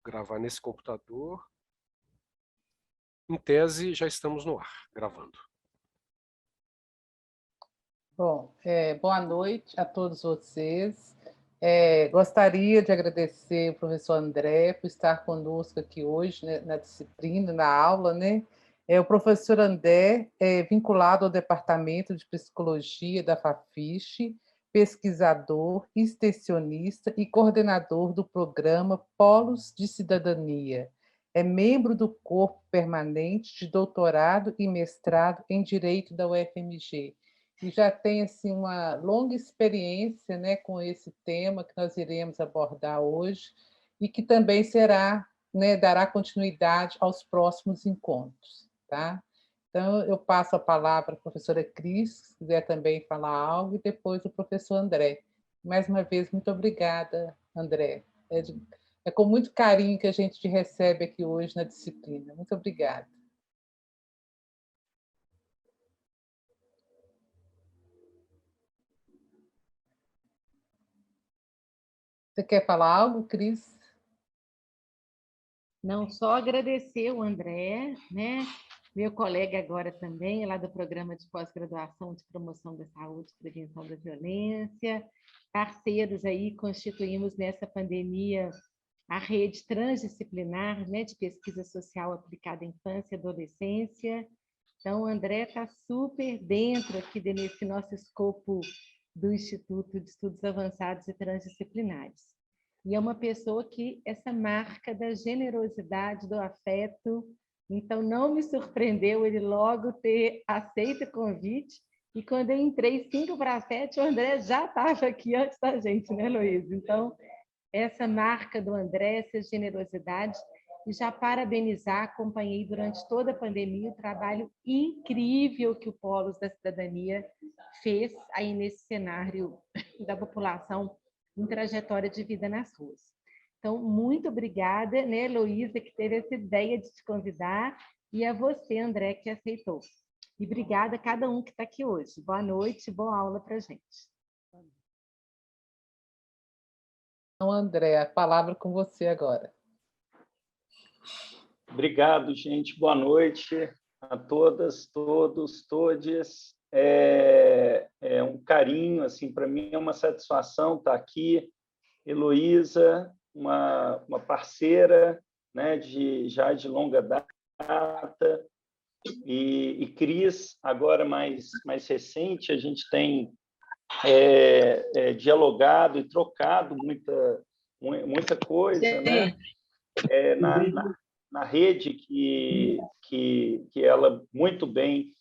gravar nesse computador. Em tese, já estamos no ar, gravando. Bom, boa noite a todos vocês. Gostaria de agradecer ao professor André por estar conosco aqui hoje, né, na disciplina, na aula, né? O professor André é vinculado ao Departamento de Psicologia da Fafiche, pesquisador, extensionista e coordenador do programa Polos de Cidadania. É membro do corpo permanente de doutorado e mestrado em Direito da UFMG. E já tem assim, uma longa experiência, né, com esse tema que nós iremos abordar hoje e que também será, né, dará continuidade aos próximos encontros. Tá? Então, eu passo a palavra à professora Cris, se quiser também falar algo, e depois o professor André. Mais uma vez, muito obrigada, André. É com muito carinho que a gente te recebe aqui hoje na disciplina. Muito obrigada. Você quer falar algo, Cris? Não, só agradecer o André, né? Meu colega agora também, lá do Programa de Pós-Graduação de Promoção da Saúde e Prevenção da Violência, parceiros aí, constituímos nessa pandemia a rede transdisciplinar, né, de pesquisa social aplicada à infância e adolescência. Então, o André está super dentro aqui nesse nosso escopo do Instituto de Estudos Avançados e Transdisciplinares. E é uma pessoa que essa marca da generosidade, do afeto, então não me surpreendeu ele logo ter aceito o convite, e quando eu entrei 6:55, o André já estava aqui antes da gente, né, Luiz? Então, essa marca do André, essa generosidade, e já parabenizar, acompanhei durante toda a pandemia o trabalho incrível que o Polos da Cidadania fez aí nesse cenário da população em trajetória de vida nas ruas. Então, muito obrigada, né, Heloísa, que teve essa ideia de te convidar, e a você, André, que aceitou. E obrigada a cada um que está aqui hoje. Boa noite, boa aula para a gente. Então, André, a palavra com você agora. Obrigado, gente. Boa noite a todas, todos, todes. É um carinho, assim, para mim é uma satisfação estar aqui. Heloísa, uma parceira, né, já de longa data, e Cris, agora mais recente, a gente tem dialogado e trocado muita coisa, né? Na rede que ela muito bem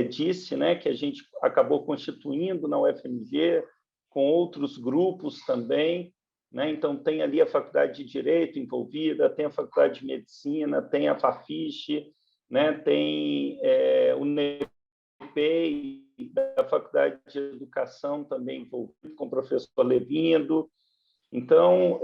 disse, né, que a gente acabou constituindo na UFMG, com outros grupos também, né? Então, tem ali a Faculdade de Direito envolvida, tem a Faculdade de Medicina, tem a Fafiche, né? Tem o NEPEI, da Faculdade de Educação também envolvido, com o professor Levindo. Então,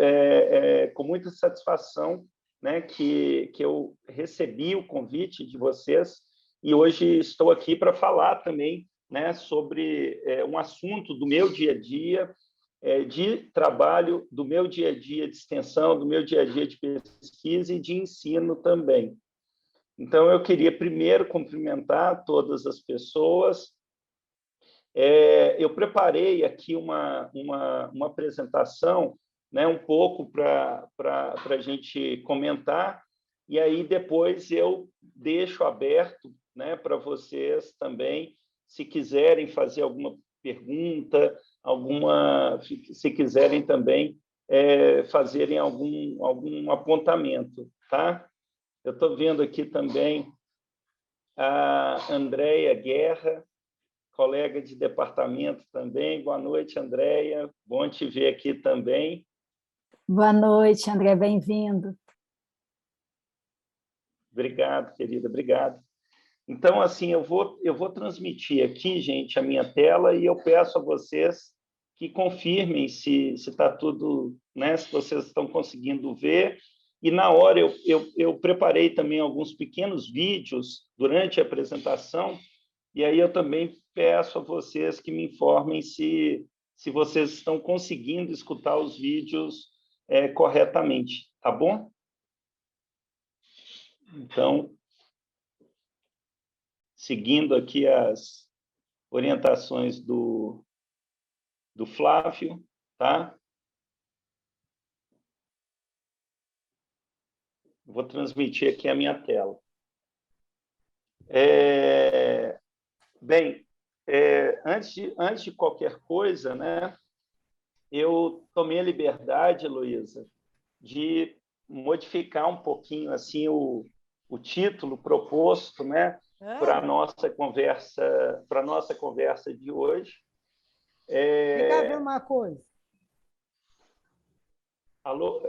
com muita satisfação, né, que eu recebi o convite de vocês e hoje estou aqui para falar também, né, sobre um assunto do meu dia a dia, de trabalho, do meu dia a dia de extensão, do meu dia a dia de pesquisa e de ensino também. Então, eu queria primeiro cumprimentar todas as pessoas. Eu preparei aqui uma apresentação, né, um pouco para a gente comentar, e aí depois eu deixo aberto, né, para vocês também, se quiserem fazer alguma pergunta, se quiserem também fazerem algum apontamento, tá? Eu estou vendo aqui também a Andréia Guerra, colega de departamento também. Boa noite, Andréia. Bom te ver aqui também. Boa noite, André, bem-vindo. Obrigado, querida, obrigado. Então, assim, eu vou transmitir aqui, gente, a minha tela e eu peço a vocês que confirmem se está tudo, né, se vocês estão conseguindo ver. E, na hora, eu preparei também alguns pequenos vídeos durante a apresentação, e aí eu também peço a vocês que me informem se vocês estão conseguindo escutar os vídeos corretamente, tá bom? Então, seguindo aqui as orientações do Flávio, tá? Vou transmitir aqui a minha tela. Bem, antes de qualquer coisa, né, eu tomei a liberdade, Heloísa, de modificar um pouquinho assim o título proposto, né, para a nossa conversa de hoje. Vem cá ver uma coisa. Alô?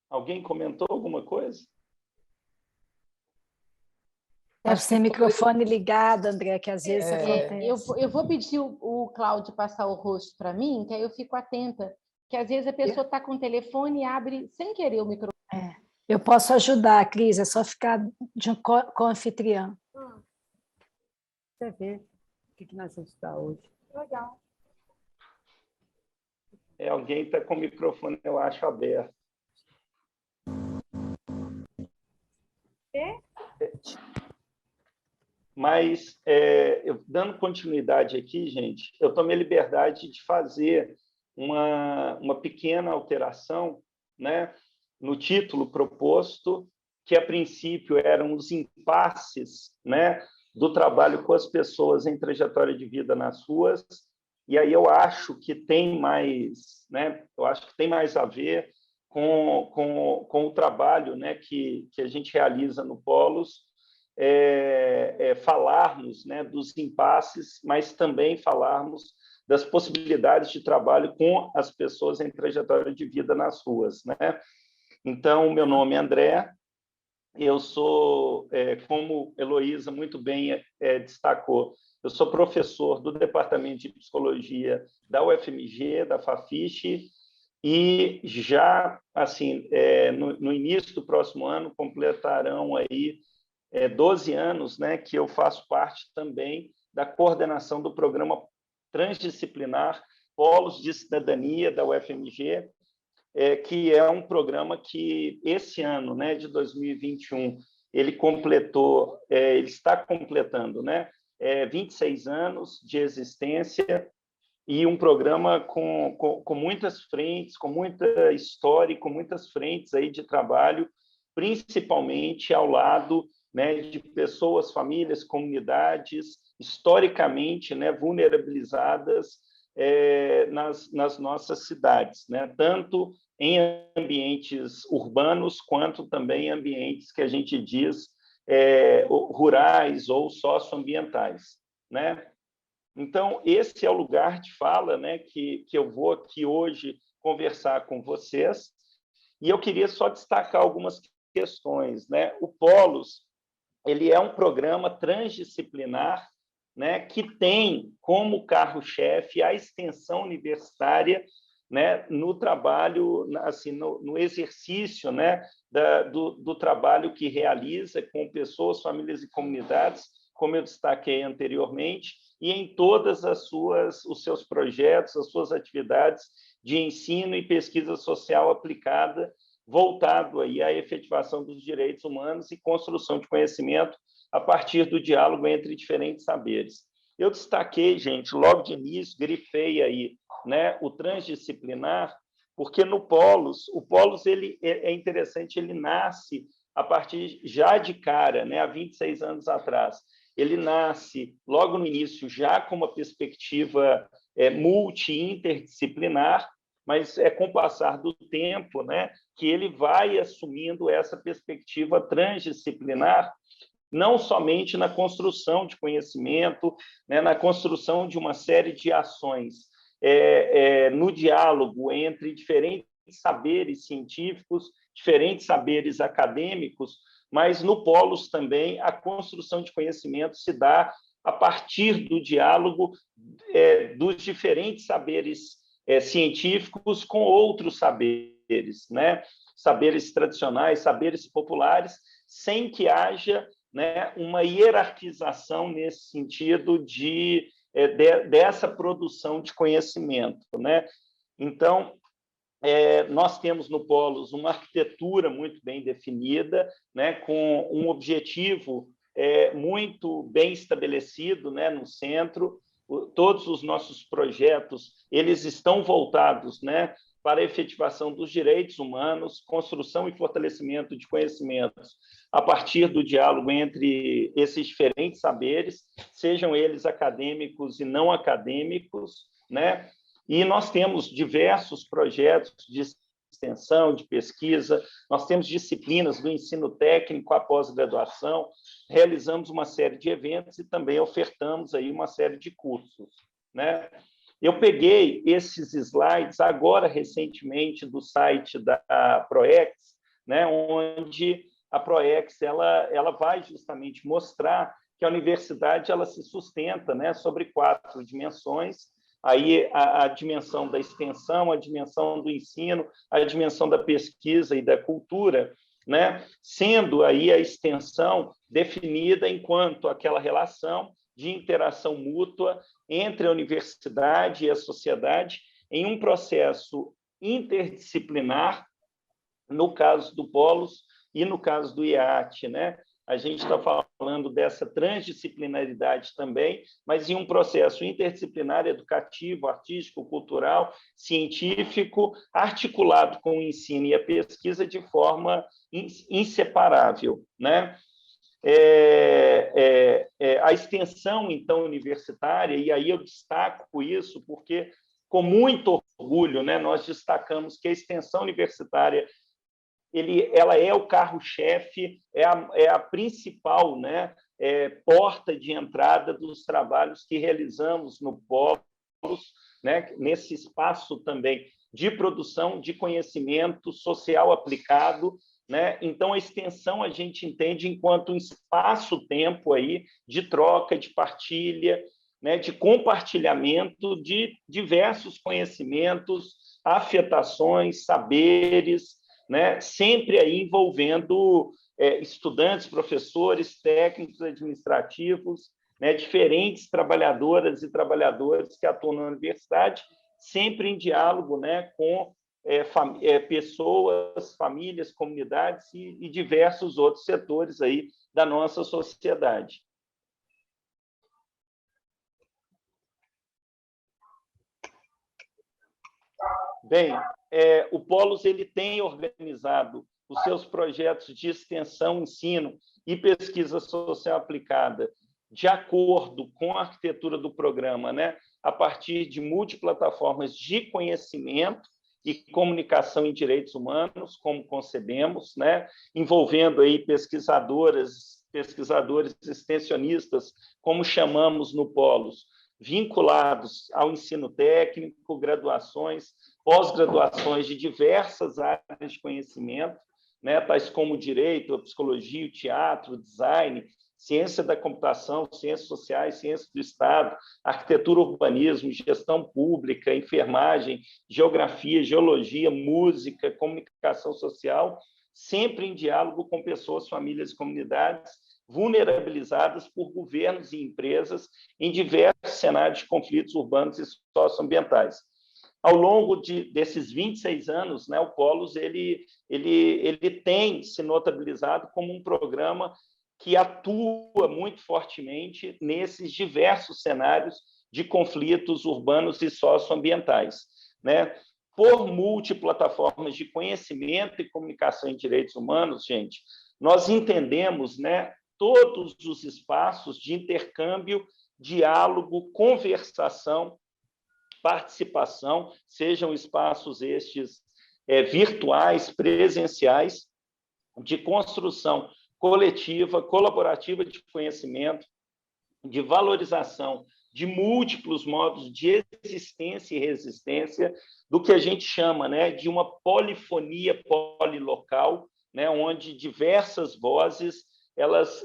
Alguém comentou alguma coisa? Deve ser microfone ligado, André, que às vezes acontece. Eu vou pedir o Cláudio passar o rosto para mim, que aí eu fico atenta, que às vezes a pessoa está com o telefone e abre sem querer o microfone. Eu posso ajudar, Cris, é só ficar com anfitriã. Você vê o que nós vamos estudar hoje. Legal. Alguém está com o microfone, eu acho, aberto. Mas, dando continuidade aqui, gente, eu tomei a liberdade de fazer uma pequena alteração, né, no título proposto, que a princípio eram os impasses, né, do trabalho com as pessoas em trajetória de vida nas ruas, e aí eu acho que tem mais, né, a ver com o trabalho, né, que a gente realiza no Polos, falarmos, né, dos impasses, mas também falarmos das possibilidades de trabalho com as pessoas em trajetória de vida nas ruas, né? Então, meu nome é André, eu sou, como Heloísa muito bem destacou, eu sou professor do Departamento de Psicologia da UFMG, da Fafiche, e já, assim, no início do próximo ano, completarão aí 12 anos, né, que eu faço parte também da coordenação do programa transdisciplinar Polos de Cidadania da UFMG, que é um programa que esse ano, né, de 2021, ele está completando, né, 26 anos de existência, e um programa com muitas frentes, com muita história, com muitas frentes aí de trabalho, principalmente ao lado, né, de pessoas, famílias, comunidades historicamente, né, vulnerabilizadas nas nossas cidades, né, tanto em ambientes urbanos quanto também em ambientes que a gente diz rurais ou socioambientais, né? Então, esse é o lugar de fala, né, que eu vou aqui hoje conversar com vocês, e eu queria só destacar algumas questões, né? O Polos, ele é um programa transdisciplinar, né, que tem como carro-chefe a extensão universitária, né, no trabalho, assim, no exercício, né, do trabalho que realiza com pessoas, famílias e comunidades, como eu destaquei anteriormente, e em todas os seus projetos, as suas atividades de ensino e pesquisa social aplicada, voltado aí à efetivação dos direitos humanos e construção de conhecimento a partir do diálogo entre diferentes saberes. Eu destaquei, gente, logo de início, grifei aí, né, o transdisciplinar, porque no Polos, o Polos ele é interessante, ele nasce a partir já de cara, né, há 26 anos atrás. Ele nasce logo no início já com uma perspectiva multi-interdisciplinar, mas com o passar do tempo, né, que ele vai assumindo essa perspectiva transdisciplinar, não somente na construção de conhecimento, né, na construção de uma série de ações, no diálogo entre diferentes saberes científicos, diferentes saberes acadêmicos, mas no Polos também a construção de conhecimento se dá a partir do diálogo dos diferentes saberes científicos com outros saberes, né? Saberes tradicionais, saberes populares, sem que haja, né, uma hierarquização nesse sentido dessa produção de conhecimento, né? Então, nós temos no Polos uma arquitetura muito bem definida, né, com um objetivo muito bem estabelecido, né, no centro. Todos os nossos projetos eles estão voltados, né, para a efetivação dos direitos humanos, construção e fortalecimento de conhecimentos a partir do diálogo entre esses diferentes saberes, sejam eles acadêmicos e não acadêmicos, né? E nós temos diversos projetos de extensão, de pesquisa, nós temos disciplinas do ensino técnico à pós-graduação, realizamos uma série de eventos e também ofertamos aí uma série de cursos, né? Eu peguei esses slides agora, recentemente, do site da ProEx, né, onde a ProEx ela vai justamente mostrar que a universidade ela se sustenta, né, sobre 4 dimensões, aí a dimensão da extensão, a dimensão do ensino, a dimensão da pesquisa e da cultura, né, sendo aí a extensão definida enquanto aquela relação de interação mútua entre a universidade e a sociedade em um processo interdisciplinar, no caso do Polos e no caso do IAT, né? A gente está falando dessa transdisciplinaridade também, mas em um processo interdisciplinar, educativo, artístico, cultural, científico, articulado com o ensino e a pesquisa de forma inseparável, né? A extensão, então, universitária, e aí eu destaco isso porque, com muito orgulho, né, nós destacamos que a extensão universitária ela é o carro-chefe, é a principal, né, porta de entrada dos trabalhos que realizamos no Polos, né, nesse espaço também de produção de conhecimento social aplicado, né? Então, a extensão a gente entende enquanto um espaço-tempo aí de troca, de partilha, né? De compartilhamento de diversos conhecimentos, afetações, saberes, né? Sempre aí envolvendo estudantes, professores, técnicos administrativos, né? Diferentes trabalhadoras e trabalhadores que atuam na universidade, sempre em diálogo, né? Com pessoas, famílias, comunidades e diversos outros setores aí da nossa sociedade. Bem, o Polos ele tem organizado os seus projetos de extensão, ensino e pesquisa social aplicada de acordo com a arquitetura do programa, né? A partir de multiplataformas de conhecimento e comunicação em direitos humanos, como concebemos, né? Envolvendo aí pesquisadores extensionistas, como chamamos no Polos, vinculados ao ensino técnico, graduações, pós-graduações de diversas áreas de conhecimento, né? Tais como direito, a psicologia, o teatro, o design, ciência da computação, ciências sociais, ciências do Estado, arquitetura, urbanismo, gestão pública, enfermagem, geografia, geologia, música, comunicação social, sempre em diálogo com pessoas, famílias e comunidades vulnerabilizadas por governos e empresas em diversos cenários de conflitos urbanos e socioambientais. Ao longo desses 26 anos, né, o Polos ele tem se notabilizado como um programa que atua muito fortemente nesses diversos cenários de conflitos urbanos e socioambientais, né? Por multiplataformas de conhecimento e comunicação em direitos humanos, gente, nós entendemos, né, todos os espaços de intercâmbio, diálogo, conversação, participação, sejam espaços estes virtuais, presenciais, de construção coletiva, colaborativa de conhecimento, de valorização de múltiplos modos de existência e resistência, do que a gente chama, né, de uma polifonia polilocal, né, onde diversas vozes elas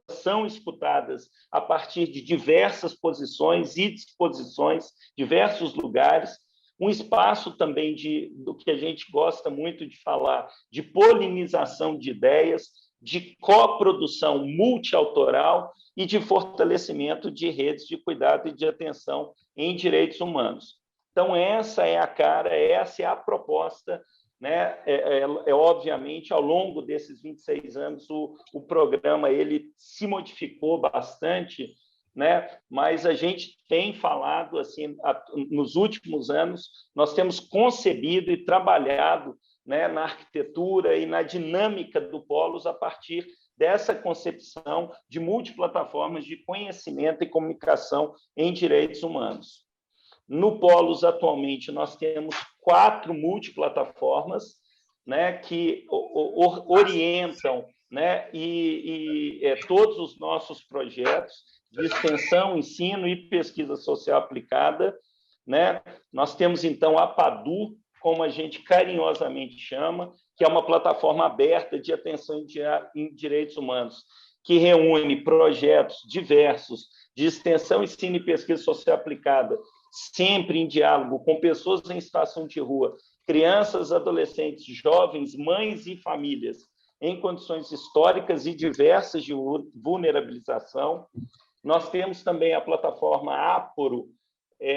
são escutadas a partir de diversas posições e disposições, diversos lugares, um espaço também do que a gente gosta muito de falar, de polinização de ideias, de coprodução multiautoral e de fortalecimento de redes de cuidado e de atenção em direitos humanos. Então, essa é a cara, essa é a proposta, né? Obviamente, ao longo desses 26 anos, o programa ele se modificou bastante, né? Mas a gente tem falado, assim, nos últimos anos, nós temos concebido e trabalhado, né, na arquitetura e na dinâmica do Polos a partir dessa concepção de multiplataformas de conhecimento e comunicação em direitos humanos. No Polos, atualmente, nós temos 4 multiplataformas, né, que orientam, né, todos os nossos projetos de extensão, ensino e pesquisa social aplicada, né? Nós temos, então, a PADU, como a gente carinhosamente chama, que é uma plataforma aberta de atenção em direitos humanos, que reúne projetos diversos de extensão, ensino e pesquisa social aplicada, sempre em diálogo com pessoas em situação de rua, crianças, adolescentes, jovens, mães e famílias, em condições históricas e diversas de vulnerabilização. Nós temos também a plataforma Áporo.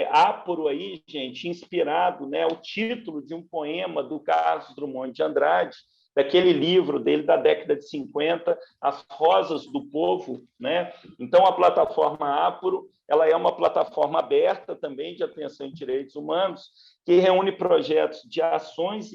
Áporo aí, gente, inspirado, né, o título de um poema do Carlos Drummond de Andrade, daquele livro dele da década de 50, As Rosas do Povo, né? Então, a plataforma Áporo, ela é uma plataforma aberta também de atenção em direitos humanos, que reúne projetos de ações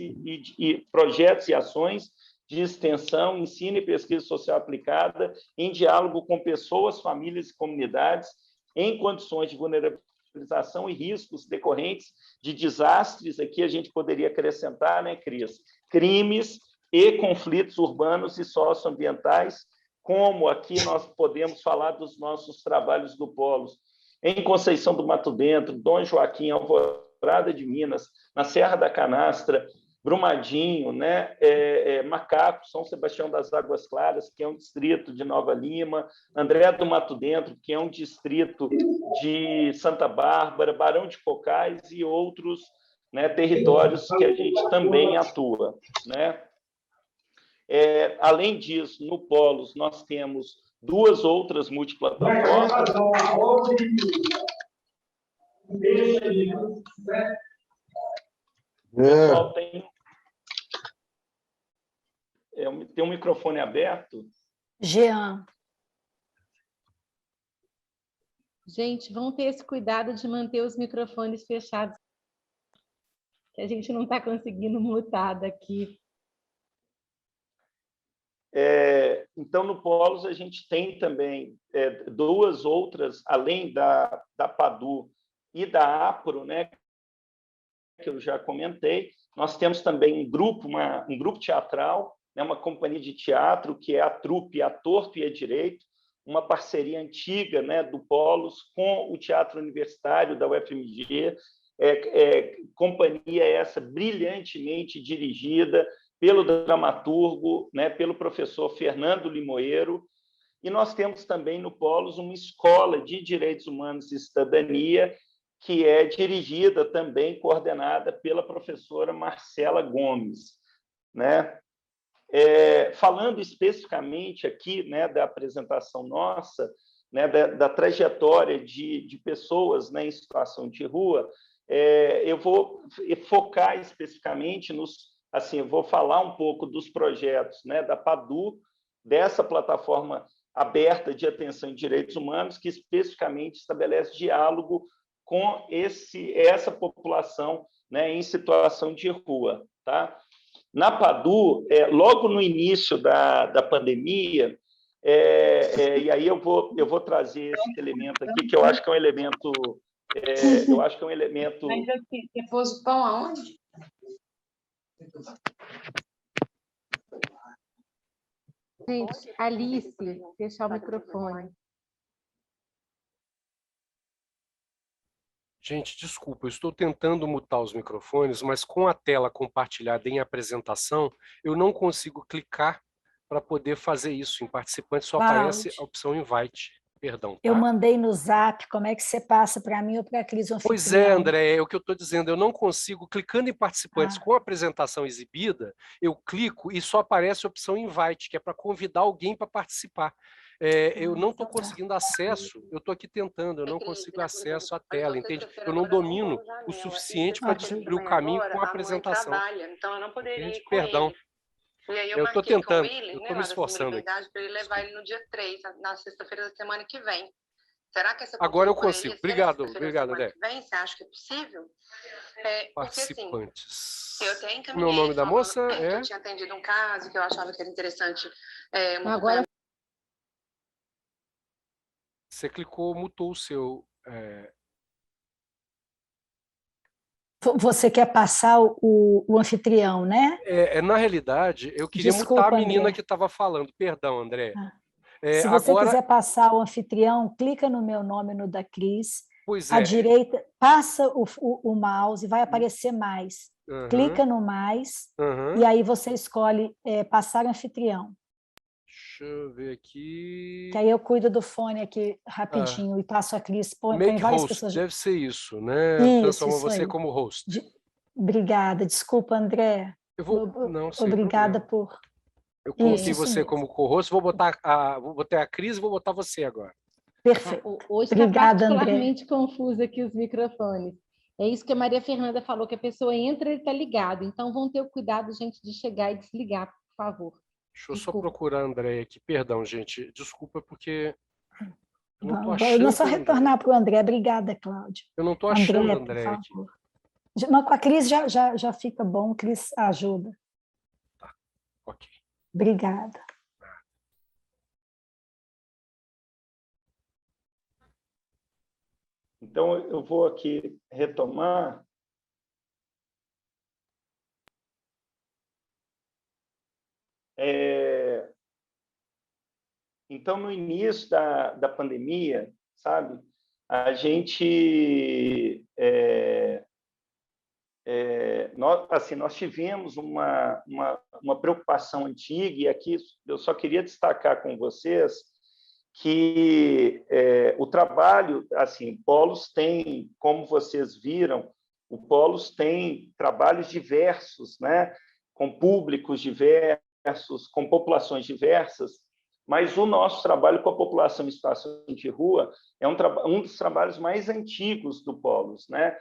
projetos e ações de extensão, ensino e pesquisa social aplicada em diálogo com pessoas, famílias e comunidades em condições de vulnerabilização e riscos decorrentes de desastres. Aqui a gente poderia acrescentar, né, Cris? Crimes e conflitos urbanos e socioambientais, como aqui nós podemos falar dos nossos trabalhos do Polos em Conceição do Mato Dentro, Dom Joaquim, Alvorada de Minas, na Serra da Canastra, Brumadinho, né? Macaco, São Sebastião das Águas Claras, que é um distrito de Nova Lima, André do Mato Dentro, que é um distrito de Santa Bárbara, Barão de Cocais e outros, né, territórios que a gente também atua, né? Além disso, no Polos, nós temos 2 outras multiplataformas. O pessoal tem um microfone aberto. Jean. Gente, vamos ter esse cuidado de manter os microfones fechados, que a gente não está conseguindo mutar daqui. Então, no Polos, a gente tem também 2 outras, além da PADU e da Áporo, né, que eu já comentei. Nós temos também um grupo teatral, né, uma companhia de teatro, que é a Trupe A Torto e a Direito, uma parceria antiga, né, do Polos com o Teatro Universitário da UFMG, companhia essa brilhantemente dirigida pelo dramaturgo, né, pelo professor Fernando Limoeiro. E nós temos também no Polos uma escola de direitos humanos e cidadania, que é dirigida também, coordenada pela professora Marcela Gomes, né? Falando especificamente aqui, né, da apresentação nossa, né, da trajetória de pessoas, né, em situação de rua, eu vou focar especificamente assim, eu vou falar um pouco dos projetos, né, da PADU, dessa plataforma aberta de atenção em direitos humanos, que especificamente estabelece diálogo com essa população, né, em situação de rua, tá? Na PADU, logo no início da pandemia, e aí eu vou trazer esse elemento aqui, que eu acho que é um elemento... Mas aqui, depois o pão aonde? Gente, Alice, fechar o microfone. Gente, desculpa, eu estou tentando mutar os microfones, mas com a tela compartilhada em apresentação, eu não consigo clicar para poder fazer isso. Em participante só aparece a opção invite. Perdão. Tá? Eu mandei no Zap, como é que você passa para mim ou para a Cris? Pois é, André, é o que eu estou dizendo, eu não consigo, clicando em participantes com a apresentação exibida, eu clico e só aparece a opção invite, que é para convidar alguém para participar. eu não estou conseguindo acesso, eu estou aqui tentando, eu não consigo acesso à tela, entende? Eu não domino o suficiente para descobrir o caminho com a apresentação. Então eu não poderia ir com Perdão. ele. E aí Eu estou tentando, eu estou me esforçando aqui. para ele levar ele no dia 3, na sexta-feira da semana que vem. Será que essa Agora eu consigo. Obrigado, André. Que vem, você acha que é possível? Participantes. Porque, assim, eu até encaminhei. O nome da moça é... Eu tinha atendido um caso que eu achava que era interessante. Agora você clicou, mutou o seu... Você quer passar o anfitrião, né? Na realidade, eu queria Desculpa, mutar a menina André. que estava falando. Perdão, André. Se você quiser passar o anfitrião, clica no meu nome, no da Cris. Pois à direita, passa o mouse, vai aparecer mais. Clica no mais e aí você escolhe passar anfitrião. Deixa eu ver aqui. Que aí eu cuido do fone aqui rapidinho e passo a Cris. Põe várias host, pessoas. deve ser isso, né? Transforma você aí como host. Obrigada. Desculpa, André. Eu vou... Não, obrigada por... Eu coloquei você como co-host, vou botar a Cris e vou botar você agora. Perfeito. Hoje está particularmente confuso aqui os microfones. É isso que a Maria Fernanda falou, que a pessoa entra e ele está ligado. Então, vão ter o cuidado, gente, de chegar e desligar, por favor. Deixa eu só procurar a Andréia aqui. Perdão, gente. Desculpa, porque eu não estou achando... achando... Não, só retornar para o André. Obrigada, Cláudia. Eu não estou achando a Andréia aqui. Não, com a Cris já fica bom. Cris ajuda. Tá, ok. Obrigada. Então, eu vou aqui retomar. Então, no início da pandemia, sabe, a gente... nós tivemos uma preocupação antiga, e aqui eu só queria destacar com vocês que o trabalho, assim, o Polos tem, como vocês viram, o Polos tem trabalhos diversos, né, com públicos diversos, com populações diversas, mas o nosso trabalho com a população em situação de rua é um dos trabalhos mais antigos do Polos, né?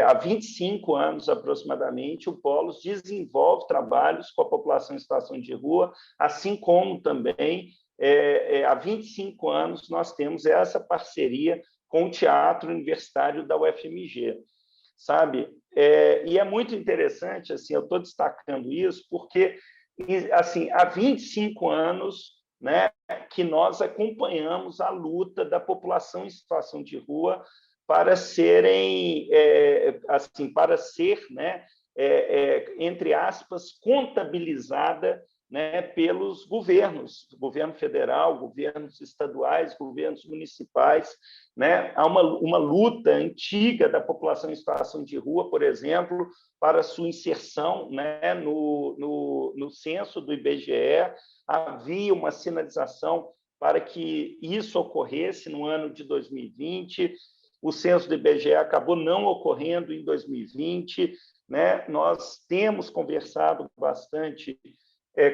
Há 25 anos, aproximadamente, o Polos desenvolve trabalhos com a população em situação de rua, assim como também, há 25 anos, nós temos essa parceria com o Teatro Universitário da UFMG, sabe? E é muito interessante, assim, eu estou destacando isso, porque assim, há 25 anos, né, que nós acompanhamos a luta da população em situação de rua para serem, assim, para ser, né, entre aspas, contabilizada, né, pelos governos, governo federal, governos estaduais, governos municipais, né? Há uma luta antiga da população em situação de rua, por exemplo, para sua inserção, né, no censo do IBGE. Havia uma sinalização para que isso ocorresse no ano de 2020. O censo do IBGE acabou não ocorrendo em 2020, né? Nós temos conversado bastante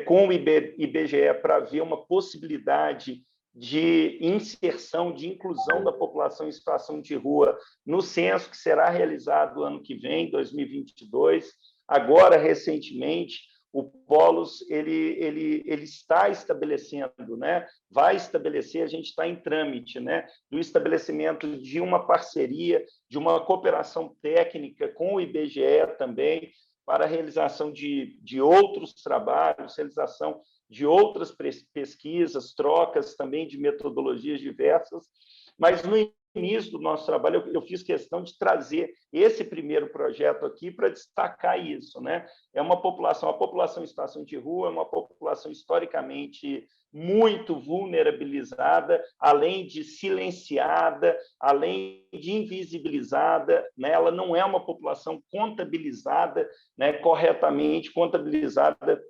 com o IBGE para ver uma possibilidade de inserção, de inclusão da população em situação de rua no censo, que será realizado ano que vem, 2022. Agora, recentemente, o Polos ele está estabelecendo, né? Vai estabelecer, a gente está em trâmite, né? Do estabelecimento de uma parceria, de uma cooperação técnica com o IBGE também, para a realização de outros trabalhos, realização de outras pesquisas, trocas também de metodologias diversas. Mas, no início do nosso trabalho, eu fiz questão de trazer esse primeiro projeto aqui para destacar isso, né? É a população em situação de rua é uma população historicamente muito vulnerabilizada, além de silenciada, além de invisibilizada, né? Ela não é uma população contabilizada, né, corretamente, contabilizada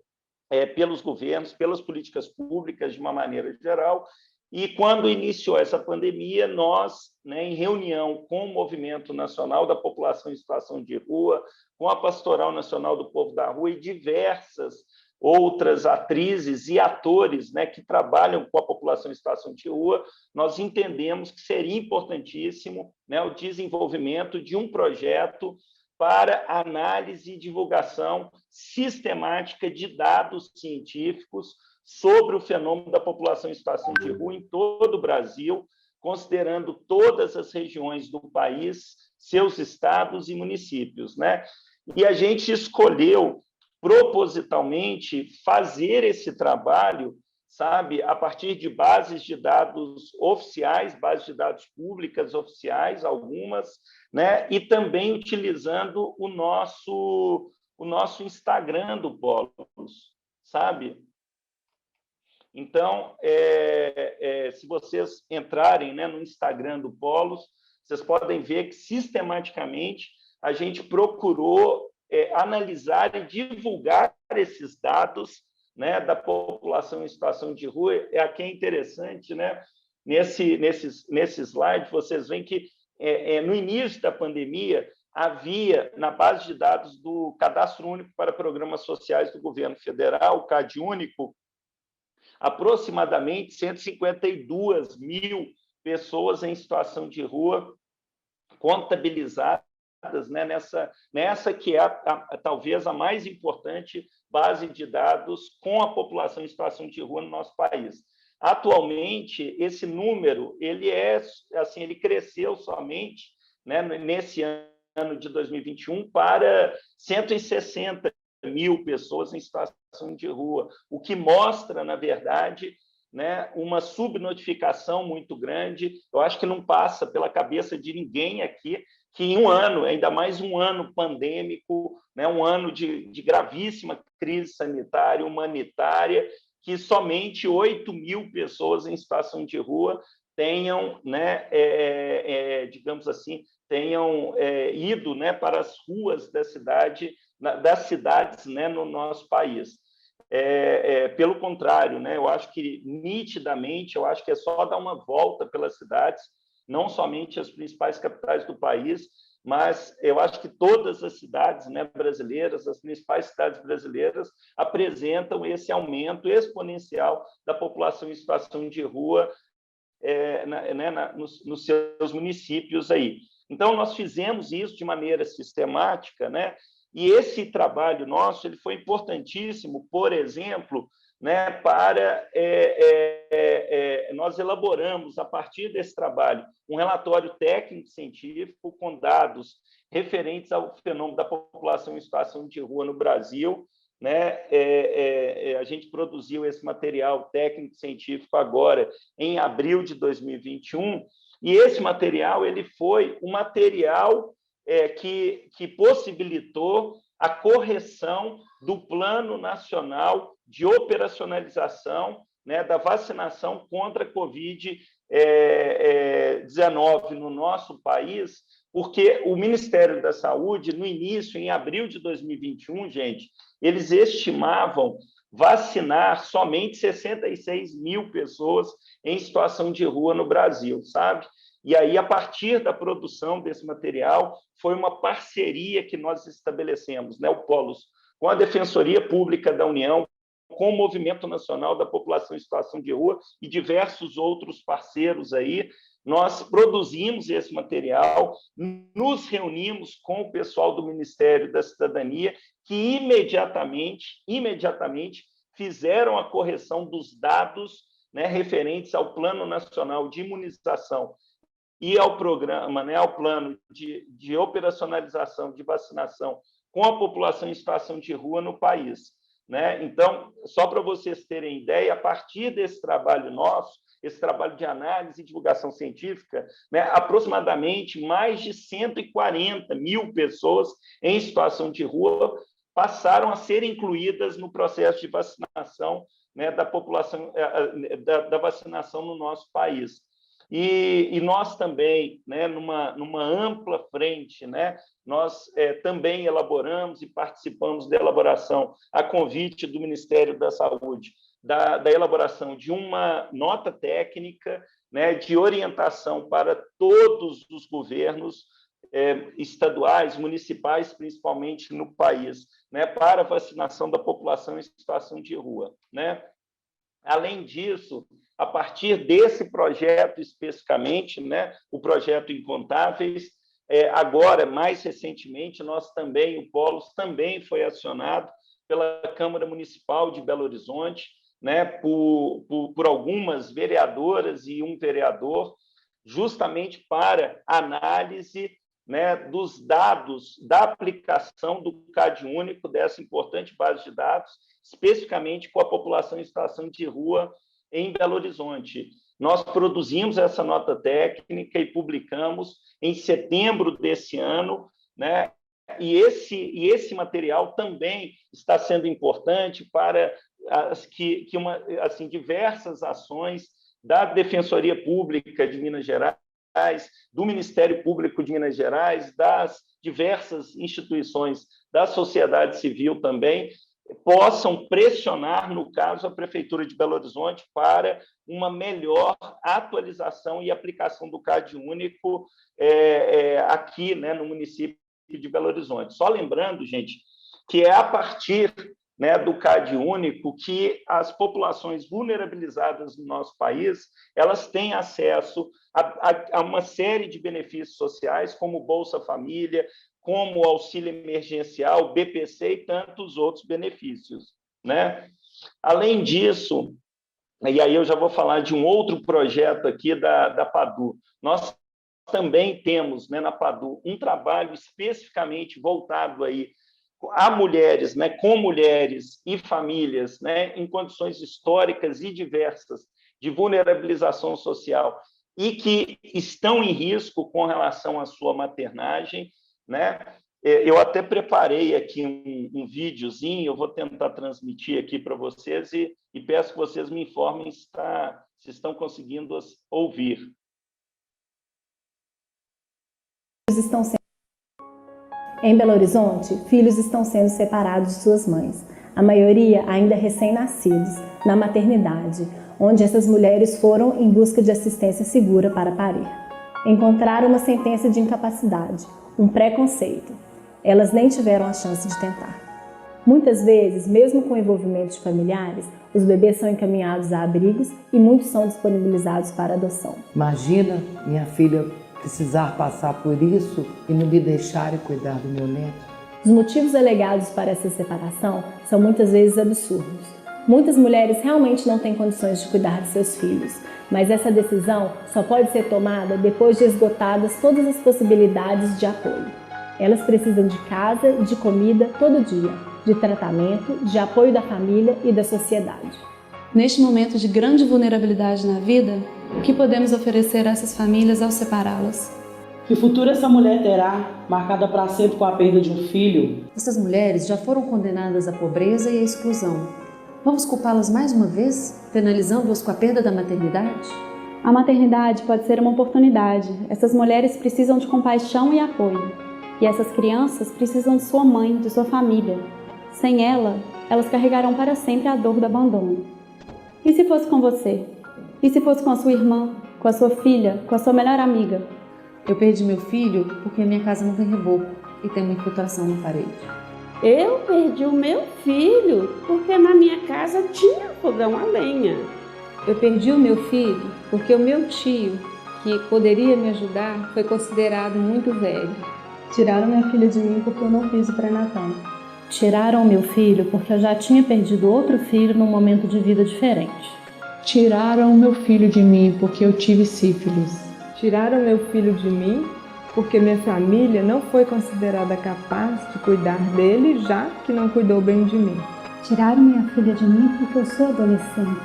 pelos governos, pelas políticas públicas, de uma maneira geral. E, quando iniciou essa pandemia, nós, né, em reunião com o Movimento Nacional da População em Situação de Rua, com a Pastoral Nacional do Povo da Rua e diversas outras atrizes e atores, né, que trabalham com a população em situação de rua, nós entendemos que seria importantíssimo, né, o desenvolvimento de um projeto para análise e divulgação sistemática de dados científicos sobre o fenômeno da população em situação de rua em todo o Brasil, considerando todas as regiões do país, seus estados e municípios, né? E a gente escolheu propositalmente fazer esse trabalho, sabe, a partir de bases de dados oficiais, bases de dados públicas oficiais, algumas, né? E também utilizando o nosso Instagram do Polos, sabe? Então, se vocês entrarem, né, no Instagram do Polos, vocês podem ver que, sistematicamente, a gente procurou analisar e divulgar esses dados, né, da população em situação de rua. Aqui é interessante, né? Nesse slide, vocês veem que, no início da pandemia, havia, na base de dados do Cadastro Único para Programas Sociais do Governo Federal, o CadÚnico, aproximadamente 152 mil pessoas em situação de rua contabilizadas, né, nessa que é talvez a mais importante base de dados com a população em situação de rua no nosso país. Atualmente, esse número ele cresceu somente, né, nesse ano de 2021 para 160 mil pessoas em situação de rua, o que mostra, na verdade, né, uma subnotificação muito grande. Eu acho que não passa pela cabeça de ninguém aqui que em um ano, ainda mais um ano pandêmico, né, um ano de gravíssima crise sanitária, humanitária, que somente 8 mil pessoas em situação de rua tenham, né, digamos assim, tenham ido, né, para as ruas das cidades, né, no nosso país. Pelo contrário, né, eu acho que, nitidamente, eu acho que é só dar uma volta pelas cidades, não somente as principais capitais do país, mas eu acho que todas as cidades, né, brasileiras, as principais cidades brasileiras, apresentam esse aumento exponencial da população em situação de rua, nos seus municípios aí. Então, nós fizemos isso de maneira sistemática, né? E esse trabalho nosso ele foi importantíssimo, por exemplo, né, para nós elaboramos, a partir desse trabalho, um relatório técnico-científico com dados referentes ao fenômeno da população em situação de rua no Brasil, né? A gente produziu esse material técnico-científico agora em abril de 2021, e esse material ele foi um material que possibilitou a correção do Plano Nacional de Operacionalização, né, da vacinação contra a Covid-19 no nosso país, porque o Ministério da Saúde, no início, em abril de 2021, gente, eles estimavam vacinar somente 66 mil pessoas em situação de rua no Brasil, sabe? E aí, a partir da produção desse material, foi uma parceria que nós estabelecemos, né, o Polos, com a Defensoria Pública da União, com o Movimento Nacional da População em Situação de Rua e diversos outros parceiros aí. Nós produzimos esse material, nos reunimos com o pessoal do Ministério da Cidadania, que imediatamente fizeram a correção dos dados, né, referentes ao Plano Nacional de Imunização e ao programa, né, ao plano de operacionalização de vacinação com a população em situação de rua no país, né? Então, só para vocês terem ideia, a partir desse trabalho nosso, esse trabalho de análise e divulgação científica, né, aproximadamente mais de 140 mil pessoas em situação de rua passaram a ser incluídas no processo de vacinação, né, da população, da vacinação no nosso país. E nós também, né, numa ampla frente, né, nós também elaboramos e participamos da elaboração, a convite do Ministério da Saúde, da elaboração de uma nota técnica, né, de orientação para todos os governos estaduais, municipais, principalmente no país, né, para a vacinação da população em situação de rua, né? Além disso, a partir desse projeto especificamente, né, o projeto Incontáveis, agora, mais recentemente, nós também, o Polos também foi acionado pela Câmara Municipal de Belo Horizonte, né, por algumas vereadoras e um vereador, justamente para análise, né, dos dados da aplicação do CadÚnico, dessa importante base de dados, especificamente com a população em situação de rua em Belo Horizonte. Nós produzimos essa nota técnica e publicamos em setembro desse ano, né? E esse material também está sendo importante para diversas ações da Defensoria Pública de Minas Gerais, do Ministério Público de Minas Gerais, das diversas instituições da sociedade civil também, possam pressionar, no caso, a Prefeitura de Belo Horizonte para uma melhor atualização e aplicação do CadÚnico aqui, né, no município de Belo Horizonte. Só lembrando, gente, que é a partir, né, do CadÚnico que as populações vulnerabilizadas no nosso país elas têm acesso a uma série de benefícios sociais, como Bolsa Família, como auxílio emergencial, BPC e tantos outros benefícios, né? Além disso, e aí eu já vou falar de um outro projeto aqui da PADU, nós também temos, né, na PADU um trabalho especificamente voltado aí a mulheres, né, com mulheres e famílias, né, em condições históricas e diversas de vulnerabilização social e que estão em risco com relação à sua maternagem, né? Eu até preparei aqui um videozinho, eu vou tentar transmitir aqui para vocês e peço que vocês me informem se estão conseguindo ouvir. Em Belo Horizonte, filhos estão sendo separados de suas mães, a maioria ainda recém-nascidos, na maternidade, onde essas mulheres foram em busca de assistência segura para parir. Encontraram uma sentença de incapacidade, um preconceito. Elas nem tiveram a chance de tentar. Muitas vezes, mesmo com o envolvimento de familiares, os bebês são encaminhados a abrigos e muitos são disponibilizados para adoção. Imagina minha filha precisar passar por isso e não me deixarem cuidar do meu neto. Os motivos alegados para essa separação são muitas vezes absurdos. Muitas mulheres realmente não têm condições de cuidar de seus filhos, mas essa decisão só pode ser tomada depois de esgotadas todas as possibilidades de apoio. Elas precisam de casa e de comida todo dia, de tratamento, de apoio da família e da sociedade. Neste momento de grande vulnerabilidade na vida, o que podemos oferecer a essas famílias ao separá-las? Que futuro essa mulher terá, marcada para sempre com a perda de um filho? Essas mulheres já foram condenadas à pobreza e à exclusão. Vamos culpá-las mais uma vez, penalizando-as com a perda da maternidade? A maternidade pode ser uma oportunidade. Essas mulheres precisam de compaixão e apoio. E essas crianças precisam de sua mãe, de sua família. Sem ela, elas carregarão para sempre a dor do abandono. E se fosse com você? E se fosse com a sua irmã, com a sua filha, com a sua melhor amiga? Eu perdi meu filho porque minha casa não tem reboco e tem uma infiltração na parede. Eu perdi o meu filho porque na minha casa tinha fogão a lenha. Eu perdi o meu filho porque o meu tio, que poderia me ajudar, foi considerado muito velho. Tiraram minha filha de mim porque eu não fiz o pré-natal. Tiraram meu filho porque eu já tinha perdido outro filho num momento de vida diferente. Tiraram meu filho de mim porque eu tive sífilis. Tiraram meu filho de mim porque minha família não foi considerada capaz de cuidar dele, já que não cuidou bem de mim. Tiraram minha filha de mim porque eu sou adolescente.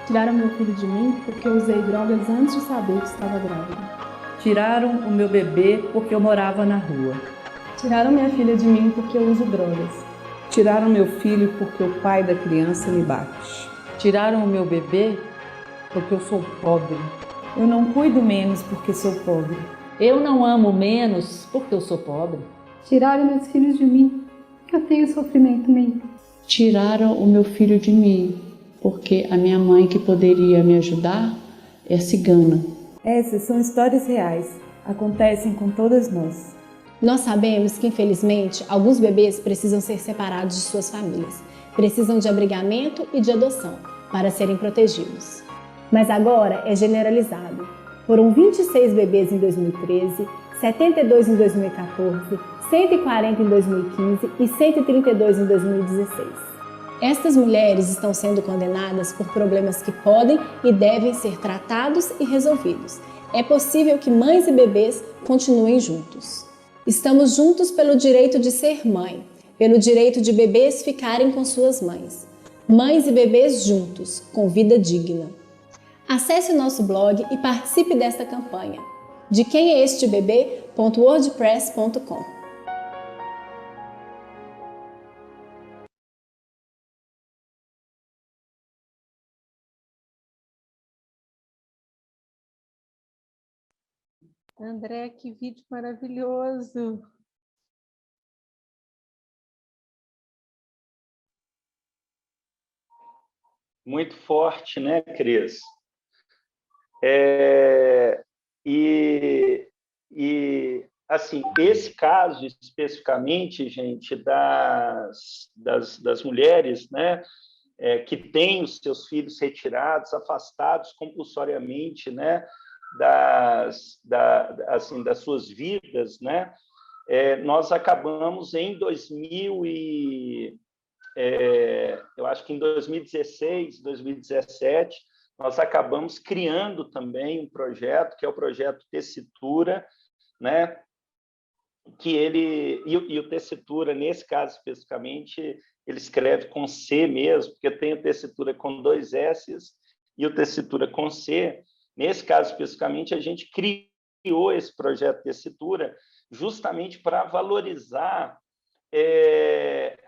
Tiraram meu filho de mim porque eu usei drogas antes de saber que estava grávida. Tiraram o meu bebê porque eu morava na rua. Tiraram minha filha de mim porque eu uso drogas. Tiraram meu filho porque o pai da criança me bate. Tiraram o meu bebê porque eu sou pobre. Eu não cuido menos porque sou pobre. Eu não amo menos porque eu sou pobre. Tiraram meus filhos de mim, que eu tenho sofrimento mesmo. Tiraram o meu filho de mim, porque a minha mãe que poderia me ajudar é cigana. Essas são histórias reais. acontecem com todas nós. Nós sabemos que, infelizmente, alguns bebês precisam ser separados de suas famílias, precisam de abrigamento e de adoção para serem protegidos. Mas agora é generalizado. Foram 26 bebês em 2013, 72 em 2014, 140 em 2015 e 132 em 2016. Estas mulheres estão sendo condenadas por problemas que podem e devem ser tratados e resolvidos. É possível que mães e bebês continuem juntos. Estamos juntos pelo direito de ser mãe, pelo direito de bebês ficarem com suas mães. Mães e bebês juntos, com vida digna. Acesse o nosso blog e participe desta campanha. De quem é este bebê.wordpress.com. André, que vídeo maravilhoso! Muito forte, né, Cris? Assim, esse caso especificamente, gente, das mulheres, né, que têm os seus filhos retirados, afastados compulsoriamente, né, das suas vidas, né, nós acabamos em eu acho que em 2016, 2017, nós acabamos criando também um projeto, que é o projeto Tessitura, né? E o Tessitura, nesse caso especificamente, ele escreve com C mesmo, porque tem o Tessitura com 2 S's e o Tessitura com C. Nesse caso especificamente, a gente criou esse projeto Tessitura justamente para valorizar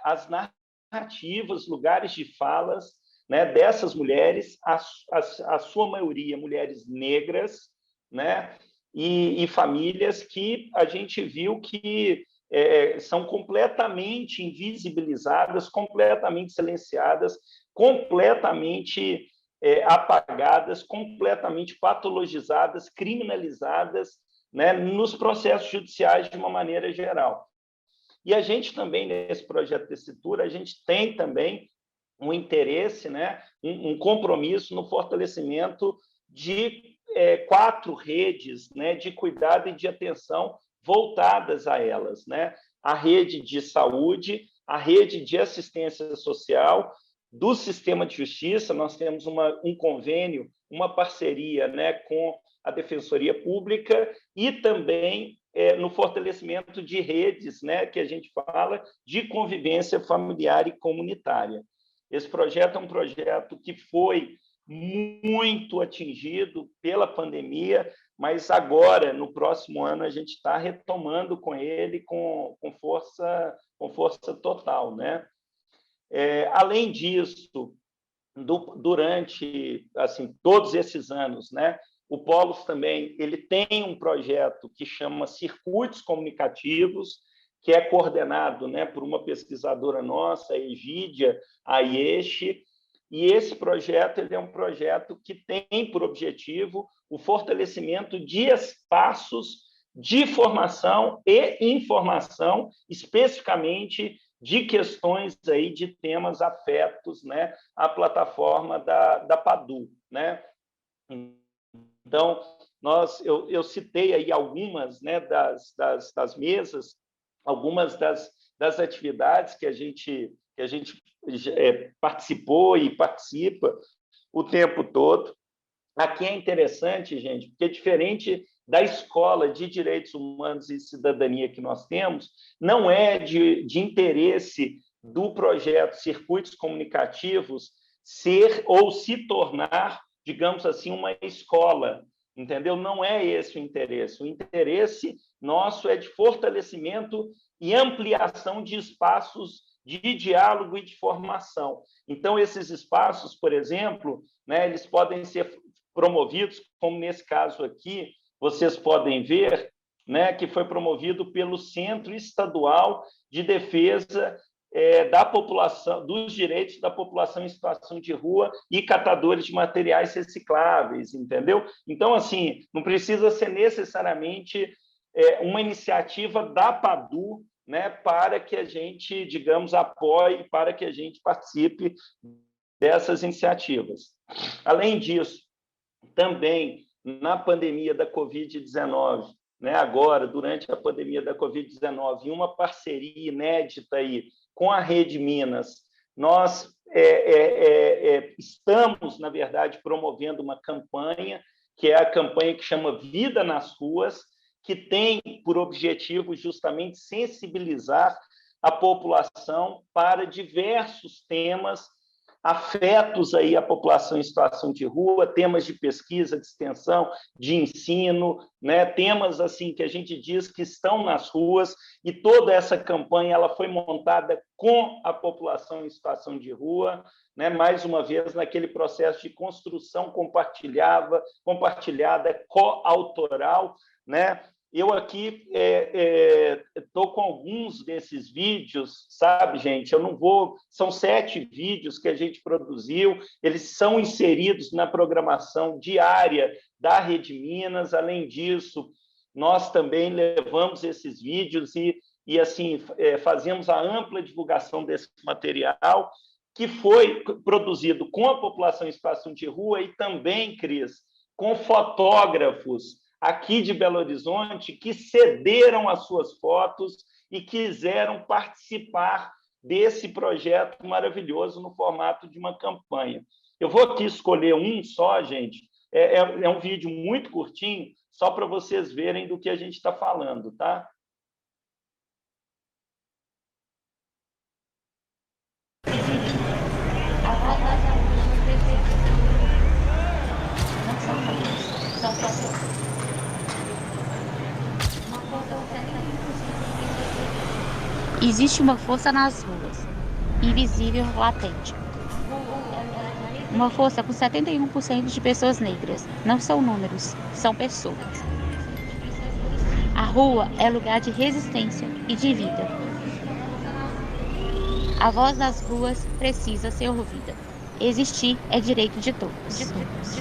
as narrativas, lugares de falas, né, dessas mulheres, a sua maioria mulheres negras, né, e famílias que a gente viu que são completamente invisibilizadas, completamente silenciadas, completamente apagadas, completamente patologizadas, criminalizadas, né, nos processos judiciais de uma maneira geral. E a gente também, nesse projeto Tessitura, a gente tem também um interesse, né, um compromisso no fortalecimento de 4 redes, né, de cuidado e de atenção voltadas a elas, né? A rede de saúde, a rede de assistência social, do sistema de justiça. Nós temos um convênio, uma parceria, né, com a Defensoria Pública e também no fortalecimento de redes, né, que a gente fala de convivência familiar e comunitária. Esse projeto é um projeto que foi muito atingido pela pandemia, mas agora, no próximo ano, a gente está retomando com ele com força total, né? Além disso, durante assim, todos esses anos, né, o Polos também ele tem um projeto que chama Circuitos Comunicativos, que é coordenado, né, por uma pesquisadora nossa, a Egídia Aieshi, e esse projeto ele é um projeto que tem por objetivo o fortalecimento de espaços de formação e informação, especificamente de questões aí de temas afetos, né, à plataforma da PADU, né? Então, eu citei aí algumas, né, das mesas, algumas das atividades que a gente participou e participa o tempo todo. Aqui é interessante, gente, porque diferente da Escola de Direitos Humanos e Cidadania que nós temos, não é de interesse do projeto Circuitos Comunicativos ser ou se tornar, digamos assim, uma escola, entendeu? Não é esse o interesse. O interesse nosso é de fortalecimento e ampliação de espaços de diálogo e de formação. Então, esses espaços, por exemplo, né, eles podem ser promovidos, como nesse caso aqui, vocês podem ver, né, que foi promovido pelo Centro Estadual de Defesa da população, dos direitos da população em situação de rua e catadores de materiais recicláveis, entendeu? Então, assim, não precisa ser necessariamente uma iniciativa da PADU, né, para que a gente, digamos, apoie, para que a gente participe dessas iniciativas. Além disso, também na pandemia da Covid-19, né, agora, durante a pandemia da Covid-19, em uma parceria inédita aí com a Rede Minas, nós estamos, na verdade, promovendo uma campanha, que é a campanha que chama Vida nas Ruas, que tem por objetivo justamente sensibilizar a população para diversos temas afetos aí à população em situação de rua, temas de pesquisa, de extensão, de ensino, né? Temas assim que a gente diz que estão nas ruas, e toda essa campanha ela foi montada com a população em situação de rua, né? Mais uma vez naquele processo de construção compartilhada, coautoral, né? Eu aqui estou com alguns desses vídeos, sabe, gente? Eu não vou... São 7 vídeos que a gente produziu, eles são inseridos na programação diária da Rede Minas. Além disso, nós também levamos esses vídeos e assim, fazemos a ampla divulgação desse material, que foi produzido com a população em situação de rua e também, Cris, com fotógrafos aqui de Belo Horizonte, que cederam as suas fotos e quiseram participar desse projeto maravilhoso no formato de uma campanha. Eu vou aqui escolher um só, gente. É um vídeo muito curtinho, só para vocês verem do que a gente está falando, tá? Existe uma força nas ruas, invisível, latente. Uma força com 71% de pessoas negras. Não são números, são pessoas. A rua é lugar de resistência e de vida. A voz das ruas precisa ser ouvida. Existir é direito de todos. De todos.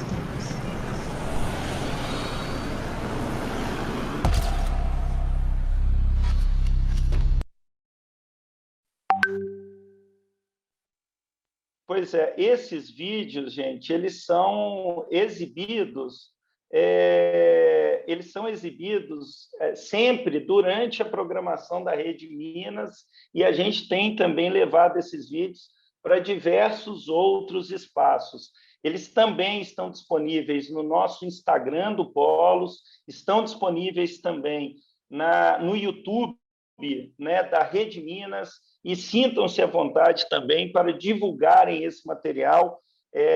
Pois é, esses vídeos, gente, eles são exibidos sempre durante a programação da Rede Minas, e a gente tem também levado esses vídeos para diversos outros espaços. Eles também estão disponíveis no nosso Instagram do Polos, estão disponíveis também no YouTube, né, da Rede Minas, e sintam-se à vontade também para divulgarem esse material.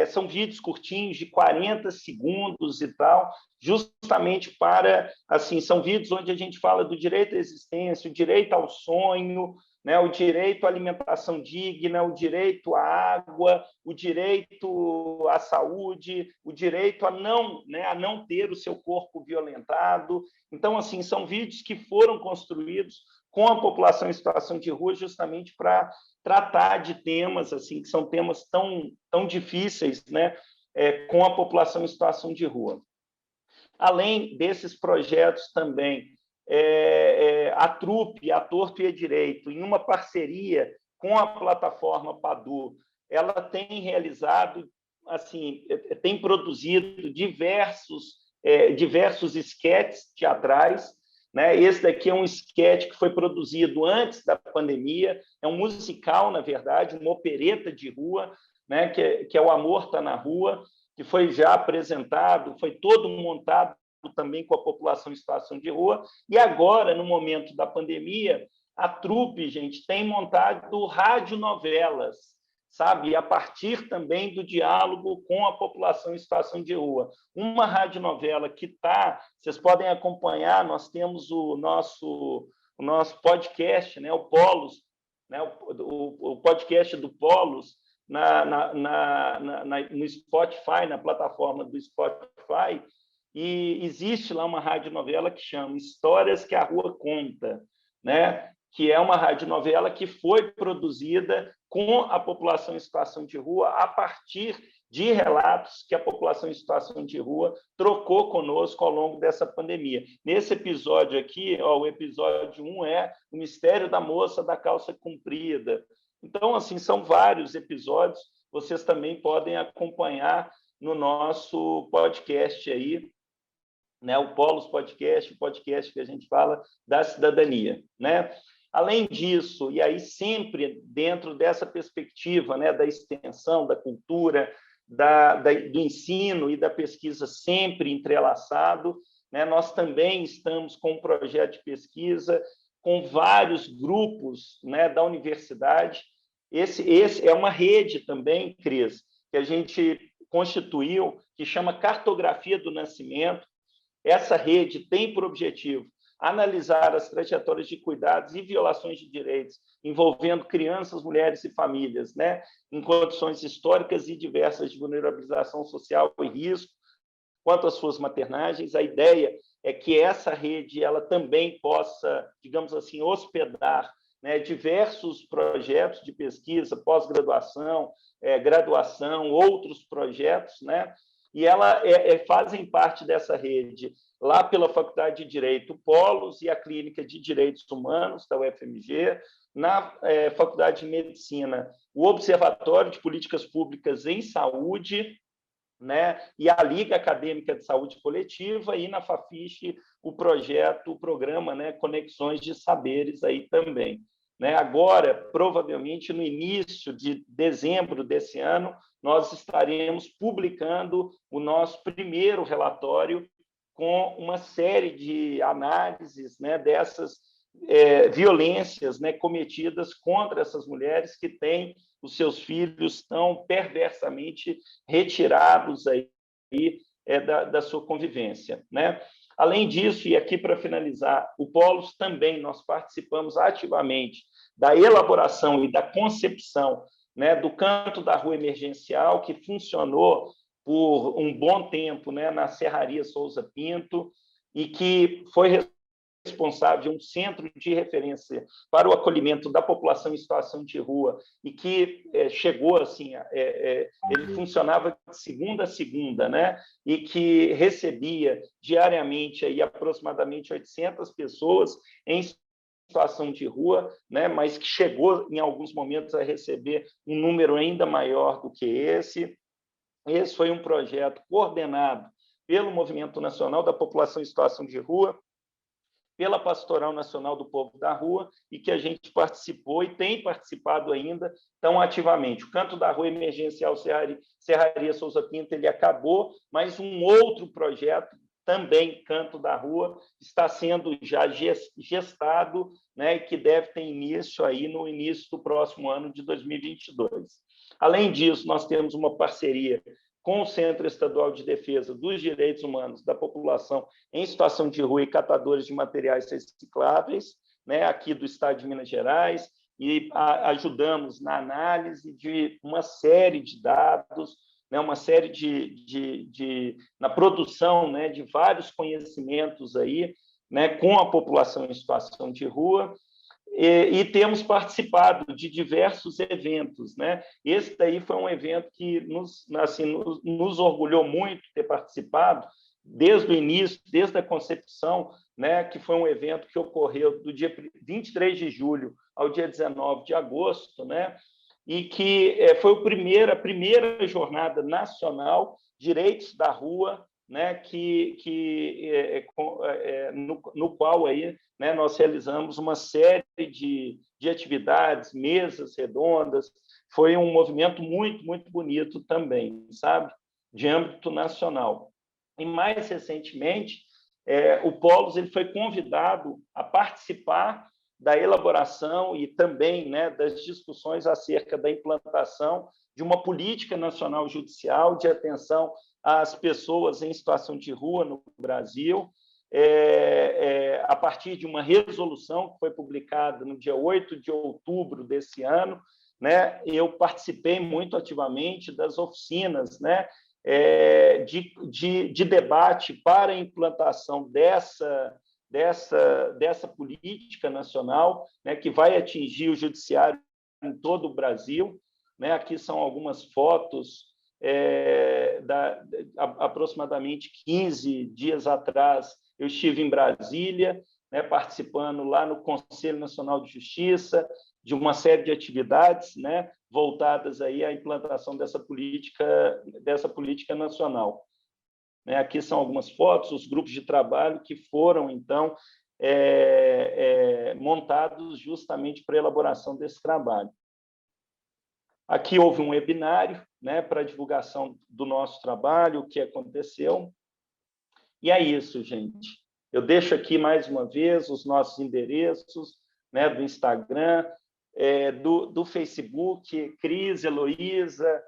São vídeos curtinhos, de 40 segundos e tal, justamente para, assim, são vídeos onde a gente fala do direito à existência, o direito ao sonho, né, o direito à alimentação digna, o direito à água, o direito à saúde, o direito a não ter o seu corpo violentado. Então, assim, são vídeos que foram construídos com a população em situação de rua, justamente para tratar de temas assim, que são temas tão difíceis, né, com a população em situação de rua. Além desses projetos também, a Trupe, a Torto e a Direito, em uma parceria com a plataforma PADU, ela tem realizado, assim, tem produzido diversos esquetes teatrais, né? Esse daqui é um esquete que foi produzido antes da pandemia, é um musical, na verdade, uma opereta de rua, né? que é O Amor Tá na Rua, que foi já apresentado, foi todo montado também com a população em situação de rua, e agora, no momento da pandemia, a Trupe, gente, tem montado radionovelas, sabe? A partir também do diálogo com a população em situação de rua. Uma radionovela que está, vocês podem acompanhar, nós temos o nosso podcast, né? O Polos, né? O podcast do Polos, no Spotify, na plataforma do Spotify, e existe lá uma radionovela que chama Histórias que a Rua Conta, né? que é uma radionovela que foi produzida com a população em situação de rua a partir de relatos que a população em situação de rua trocou conosco ao longo dessa pandemia. Nesse episódio aqui, o episódio 1 é o mistério da moça da calça comprida. Então, assim, são vários episódios, vocês também podem acompanhar no nosso podcast aí, né? O Polos Podcast, o podcast que a gente fala da cidadania, né? Além disso, e aí sempre dentro dessa perspectiva, né, da extensão, da cultura, do ensino e da pesquisa sempre entrelaçado, né, nós também estamos com um projeto de pesquisa com vários grupos, né, da universidade. Esse é uma rede também, Cris, que a gente constituiu, que chama Cartografia do Nascimento. Essa rede tem por objetivo analisar as trajetórias de cuidados e violações de direitos envolvendo crianças, mulheres e famílias, né, em condições históricas e diversas de vulnerabilização social e risco, quanto às suas maternagens. A ideia é que essa rede ela também possa, digamos assim, hospedar, né, diversos projetos de pesquisa, pós-graduação, graduação, outros projetos, né, e ela fazem parte dessa rede lá pela Faculdade de Direito Polos e a Clínica de Direitos Humanos da UFMG, na Faculdade de Medicina, o Observatório de Políticas Públicas em Saúde, né, e a Liga Acadêmica de Saúde Coletiva, e na Fafiche o programa, né, Conexões de Saberes aí também. Né? Agora, provavelmente, no início de dezembro desse ano, nós estaremos publicando o nosso primeiro relatório com uma série de análises, né, dessas violências, né, cometidas contra essas mulheres que têm os seus filhos tão perversamente retirados aí, da sua convivência. Né? Além disso, e aqui para finalizar, o Polos também nós participamos ativamente da elaboração e da concepção, né, do Canto da Rua Emergencial, que funcionou por um bom tempo, né, na Serraria Souza Pinto, e que foi responsável de um centro de referência para o acolhimento da população em situação de rua, e que chegou assim, ele funcionava de segunda a segunda, né, e que recebia diariamente aí aproximadamente 800 pessoas em situação de rua, né, mas que chegou em alguns momentos a receber um número ainda maior do que esse. Esse foi um projeto coordenado pelo Movimento Nacional da População em Situação de Rua, pela Pastoral Nacional do Povo da Rua, e que a gente participou e tem participado ainda tão ativamente. O Canto da Rua Emergencial Serraria Souza Pinto ele acabou, mas um outro projeto, também Canto da Rua, está sendo já gestado, né, e que deve ter início aí no início do próximo ano de 2022. Além disso, nós temos uma parceria com o Centro Estadual de Defesa dos Direitos Humanos da População em Situação de Rua e Catadores de Materiais Recicláveis, né, aqui do Estado de Minas Gerais, e ajudamos na análise de uma série de dados, né, uma série na produção, né, de vários conhecimentos aí, né, com a população em situação de rua, e temos participado de diversos eventos, né? Esse daí foi um evento que nos orgulhou muito ter participado desde o início, desde a concepção, né? Que foi um evento que ocorreu do dia 23 de julho ao dia 19 de agosto, né? E que foi a primeira jornada nacional Direitos da Rua, né? No qual aí, né, nós realizamos uma série de atividades, mesas redondas. Foi um movimento muito, muito bonito também, sabe? De âmbito nacional. E, mais recentemente, o Polos ele foi convidado a participar da elaboração e também, né, das discussões acerca da implantação de uma política nacional judicial de atenção às pessoas em situação de rua no Brasil, a partir de uma resolução que foi publicada no dia 8 de outubro desse ano, né? Eu participei muito ativamente das oficinas, né, de debate para a implantação dessa política nacional, né, que vai atingir o judiciário em todo o Brasil, né? Aqui são algumas fotos, aproximadamente 15 dias atrás, eu estive em Brasília, né, participando lá no Conselho Nacional de Justiça, de uma série de atividades, né, voltadas aí à implantação dessa política nacional. Né, aqui são algumas fotos, os grupos de trabalho que foram, então, montados justamente para a elaboração desse trabalho. Aqui houve um webinário, né, para divulgação do nosso trabalho, o que aconteceu. E é isso, gente. Eu deixo aqui, mais uma vez, os nossos endereços, né, do Instagram, do Facebook, Cris, Heloísa,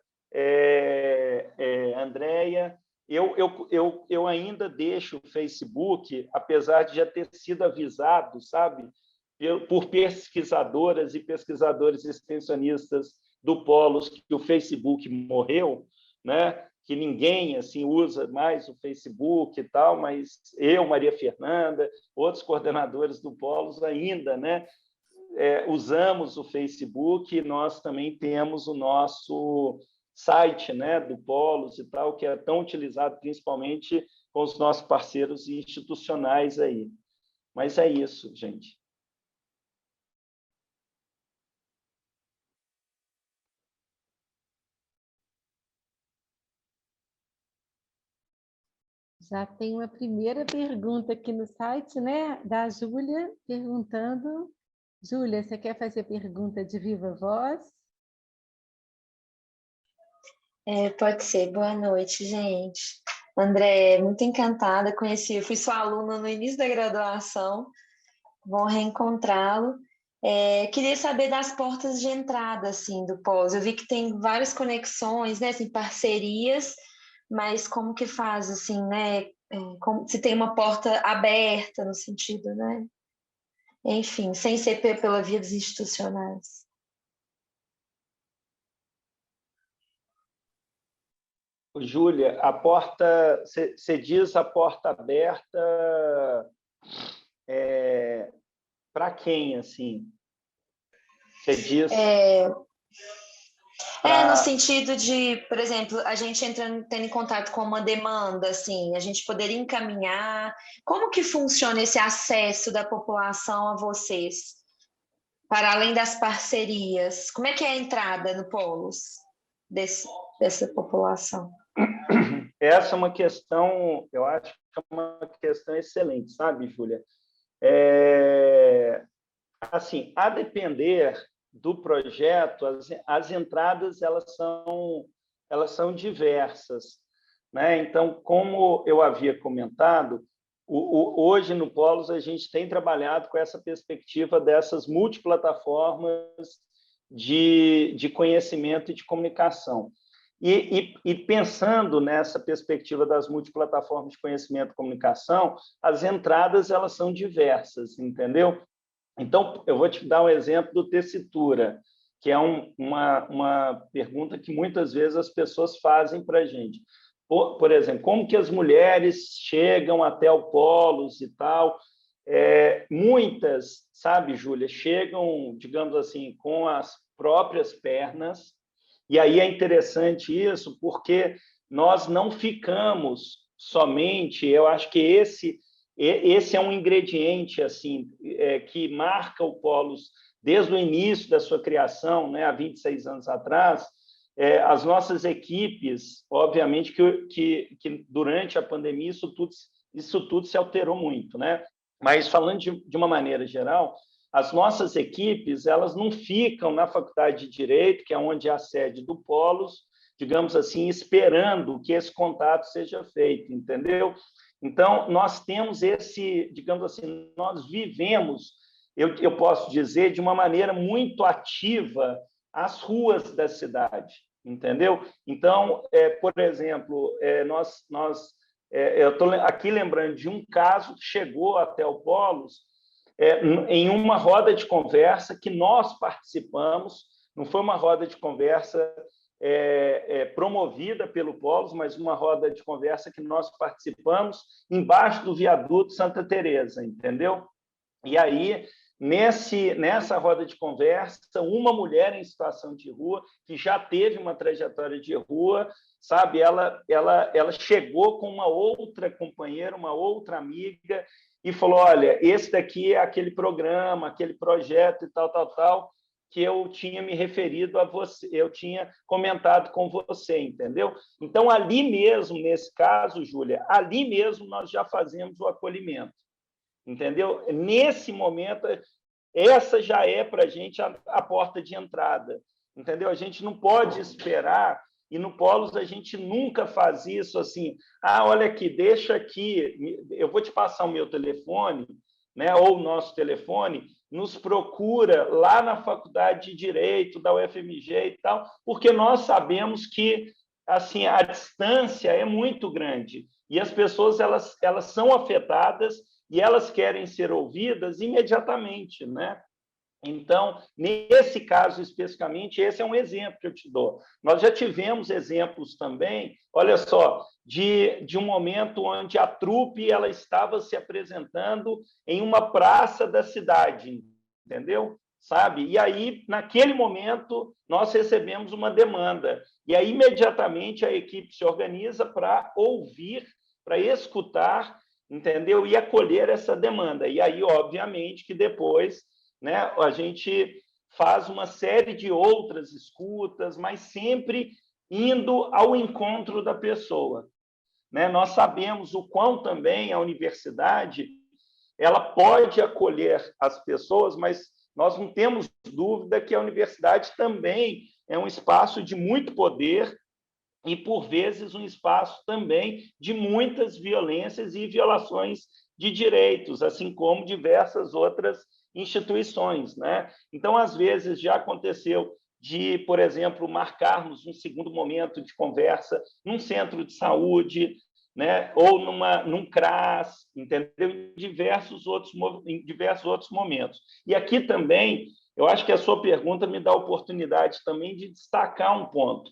Andréia. Eu ainda deixo o Facebook, apesar de já ter sido avisado, sabe, por pesquisadoras e pesquisadores extensionistas do Polos, que o Facebook morreu, né? Que ninguém assim usa mais o Facebook e tal, mas eu, Maria Fernanda, outros coordenadores do Polos ainda, né? Usamos o Facebook, e nós também temos o nosso site, né, do Polos e tal, que é tão utilizado principalmente com os nossos parceiros institucionais aí. Mas é isso, gente. Já tem uma primeira pergunta aqui no site, né, da Júlia, perguntando. Júlia, você quer fazer pergunta de viva voz? Pode ser. Boa noite, gente. André, muito encantada, fui sua aluna no início da graduação, bom reencontrá-lo. Queria saber das portas de entrada assim, do Polos. Eu vi que tem várias conexões, né, assim, parcerias, mas como que faz, assim, né? Se tem uma porta aberta no sentido, né? Enfim, sem ser pela via dos institucionais. Júlia, a porta, você diz a porta aberta para quem, assim? Você diz... no sentido de, por exemplo, a gente tendo em contato com uma demanda, assim, a gente poderia encaminhar. Como que funciona esse acesso da população a vocês? Para além das parcerias, como é que é a entrada no Polos dessa população? Essa é uma questão, eu acho que é uma questão excelente, sabe, Júlia? Assim, a depender do projeto, as entradas elas são diversas, né? Então, como eu havia comentado, hoje no Polos a gente tem trabalhado com essa perspectiva dessas multiplataformas de conhecimento e de comunicação. E pensando nessa perspectiva das multiplataformas de conhecimento e comunicação, as entradas elas são diversas, entendeu? Então, eu vou te dar um exemplo do Tessitura, que é uma pergunta que muitas vezes as pessoas fazem para a gente. Por exemplo, como que as mulheres chegam até o Polos e tal? Muitas, sabe, Júlia, chegam, digamos assim, com as próprias pernas, e aí é interessante isso, porque nós não ficamos somente, eu acho que esse é um ingrediente assim, que marca o Polos desde o início da sua criação, né, há 26 anos atrás. As nossas equipes, obviamente que durante a pandemia isso tudo se alterou muito, né? Mas falando de uma maneira geral, as nossas equipes elas não ficam na Faculdade de Direito, que é onde é a sede do Polos, digamos assim, esperando que esse contato seja feito, entendeu? Então, nós temos digamos assim, nós vivemos, eu posso dizer, de uma maneira muito ativa as ruas da cidade, entendeu? Então, por exemplo, eu estou aqui lembrando de um caso que chegou até o Polos em uma roda de conversa que nós participamos, não foi uma roda de conversa promovida pelo Polos, mas uma roda de conversa que nós participamos embaixo do viaduto Santa Teresa, entendeu? E aí, nessa roda de conversa, uma mulher em situação de rua, que já teve uma trajetória de rua, sabe, ela chegou com uma outra companheira, uma outra amiga, e falou, olha, esse daqui é aquele programa, aquele projeto e tal, que eu tinha me referido a você, eu tinha comentado com você, entendeu? Então, ali mesmo, nesse caso, Júlia, ali mesmo nós já fazemos o acolhimento, entendeu? Nesse momento, essa já é para a gente a porta de entrada, entendeu? A gente não pode esperar, e no Polos a gente nunca faz isso assim, olha aqui, deixa aqui, eu vou te passar o meu telefone, né, ou o nosso telefone, nos procura lá na Faculdade de Direito da UFMG e tal, porque nós sabemos que assim, a distância é muito grande e as pessoas elas são afetadas e elas querem ser ouvidas imediatamente, né? Então, nesse caso especificamente, esse é um exemplo que eu te dou. Nós já tivemos exemplos também, olha só, de um momento onde a trupe ela estava se apresentando em uma praça da cidade, entendeu? Sabe? E aí, naquele momento, nós recebemos uma demanda. E aí, imediatamente, a equipe se organiza para ouvir, para escutar, entendeu? E acolher essa demanda. E aí, obviamente, que depois, né, a gente faz uma série de outras escutas, mas sempre indo ao encontro da pessoa, né? Nós sabemos o quão também a universidade ela pode acolher as pessoas, mas nós não temos dúvida que a universidade também é um espaço de muito poder e, por vezes, um espaço também de muitas violências e violações de direitos, assim como diversas outras instituições, né? Então, às vezes, já aconteceu de, por exemplo, marcarmos um segundo momento de conversa num centro de saúde, né? Ou num CRAS, entendeu? Em diversos outros momentos. E aqui também, eu acho que a sua pergunta me dá a oportunidade também de destacar um ponto.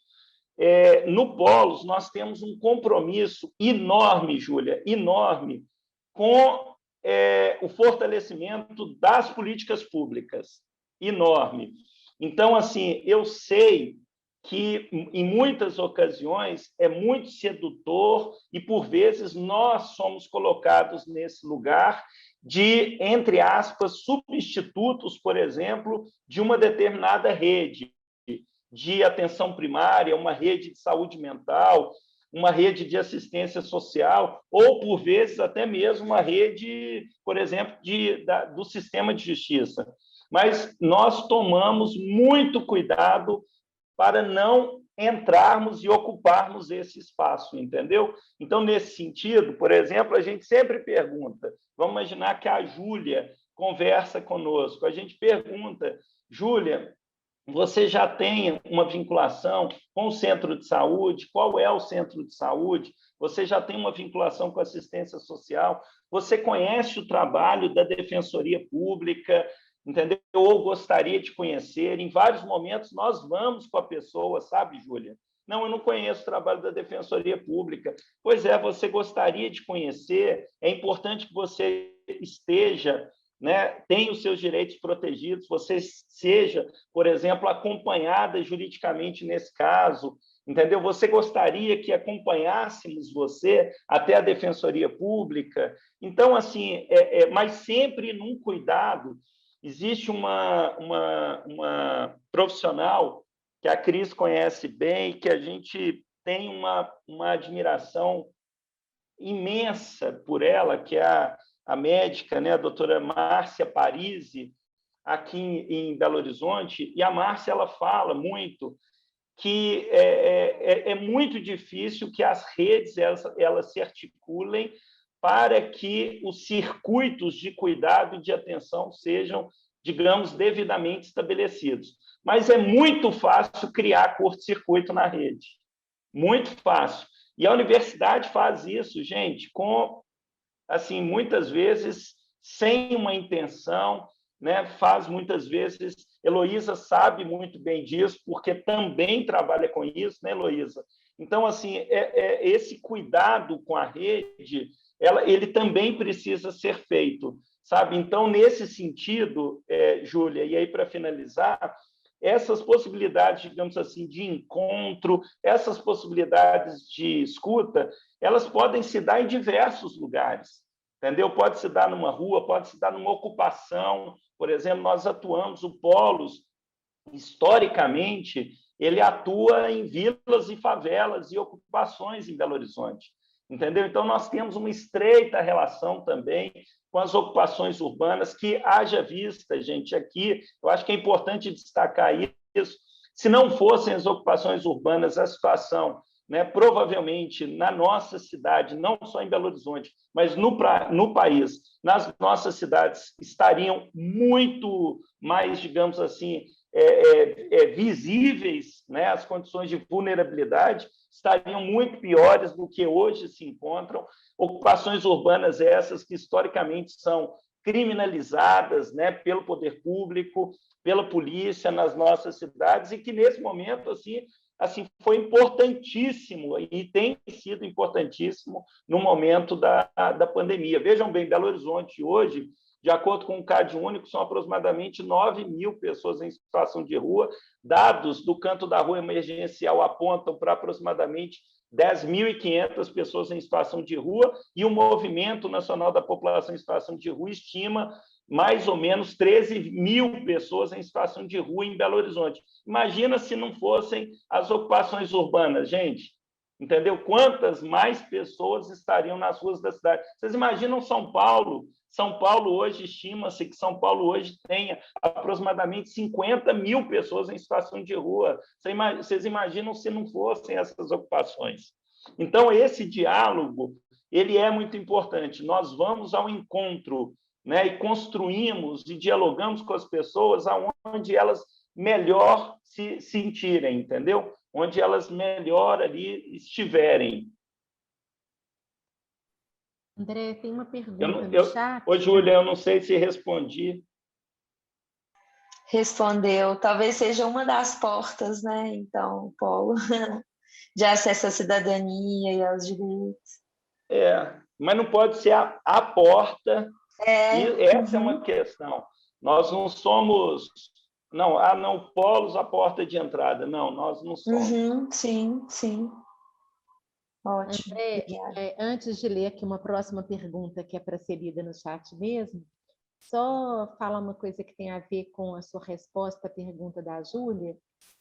No Polos, nós temos um compromisso enorme, Júlia, enorme, com o fortalecimento das políticas públicas, enorme. Então, assim, eu sei que, em muitas ocasiões, é muito sedutor e, por vezes, nós somos colocados nesse lugar de, entre aspas, substitutos, por exemplo, de uma determinada rede de atenção primária, uma rede de saúde mental, uma rede de assistência social, ou, por vezes, até mesmo uma rede, por exemplo, do sistema de justiça. Mas nós tomamos muito cuidado para não entrarmos e ocuparmos esse espaço, entendeu? Então, nesse sentido, por exemplo, a gente sempre pergunta, vamos imaginar que a Júlia conversa conosco, a gente pergunta, Júlia, você já tem uma vinculação com o centro de saúde? Qual é o centro de saúde? Você já tem uma vinculação com a assistência social? Você conhece o trabalho da Defensoria Pública? Entendeu? Ou gostaria de conhecer? Em vários momentos, nós vamos com a pessoa, sabe, Júlia? Não, eu não conheço o trabalho da Defensoria Pública. Pois é, você gostaria de conhecer? É importante que você esteja... né, tem os seus direitos protegidos, você seja, por exemplo, acompanhada juridicamente nesse caso, entendeu? Você gostaria que acompanhássemos você até a Defensoria Pública? Então, assim, mas sempre num cuidado. Existe uma profissional que a Cris conhece bem, que a gente tem uma admiração imensa por ela, que é a médica, né, a doutora Márcia Parisi, aqui em Belo Horizonte, e a Márcia ela fala muito que é muito difícil que as redes elas se articulem para que os circuitos de cuidado e de atenção sejam, digamos, devidamente estabelecidos. Mas é muito fácil criar curto-circuito na rede, muito fácil. E a universidade faz isso, gente, com... assim, muitas vezes sem uma intenção, né, faz muitas vezes... Heloísa sabe muito bem disso, porque também trabalha com isso, né, Heloísa? Então, assim, esse cuidado com a rede, ele também precisa ser feito, sabe? Então, nesse sentido, Júlia, e aí para finalizar, essas possibilidades, digamos assim, de encontro, essas possibilidades de escuta, elas podem se dar em diversos lugares, entendeu? Pode se dar numa rua, pode se dar numa ocupação. Por exemplo, nós atuamos, o Polos, historicamente, ele atua em vilas e favelas e ocupações em Belo Horizonte, entendeu? Então, nós temos uma estreita relação também com as ocupações urbanas, que haja vista, gente, aqui, eu acho que é importante destacar isso, se não fossem as ocupações urbanas, a situação, né, provavelmente, na nossa cidade, não só em Belo Horizonte, mas no país, nas nossas cidades, estariam muito mais, digamos assim, visíveis, né? As condições de vulnerabilidade estariam muito piores do que hoje se encontram. Ocupações urbanas essas que, historicamente, são criminalizadas, né, pelo poder público, pela polícia nas nossas cidades, e que, nesse momento, assim foi importantíssimo e tem sido importantíssimo no momento da pandemia. Vejam bem, Belo Horizonte hoje, de acordo com o CadÚnico, são aproximadamente 9.000 pessoas em situação de rua. Dados do Canto da Rua Emergencial apontam para aproximadamente 10.500 pessoas em situação de rua, e o Movimento Nacional da População em Situação de Rua estima mais ou menos 13.000 pessoas em situação de rua em Belo Horizonte. Imagina se não fossem as ocupações urbanas, gente. Entendeu? Quantas mais pessoas estariam nas ruas da cidade? Vocês imaginam São Paulo? São Paulo hoje, estima-se que São Paulo hoje tenha aproximadamente 50.000 pessoas em situação de rua. Vocês imaginam se não fossem essas ocupações? Então, esse diálogo, ele é muito importante. Nós vamos ao encontro, né, e construímos e dialogamos com as pessoas aonde elas melhor se sentirem, entendeu? Onde elas melhor ali estiverem. André, tem uma pergunta no chat. Ô, Júlia, eu não sei se respondi. Respondeu. Talvez seja uma das portas, né? Então, Polo, de acesso à cidadania e aos direitos. Mas não pode ser a porta. E essa é uma questão. Nós não somos... Não, Polos, a porta de entrada. Não, nós não somos. Sim, sim. Ótimo. André, antes de ler aqui uma próxima pergunta que é para ser lida no chat mesmo, só falar uma coisa que tem a ver com a sua resposta à pergunta da Júlia,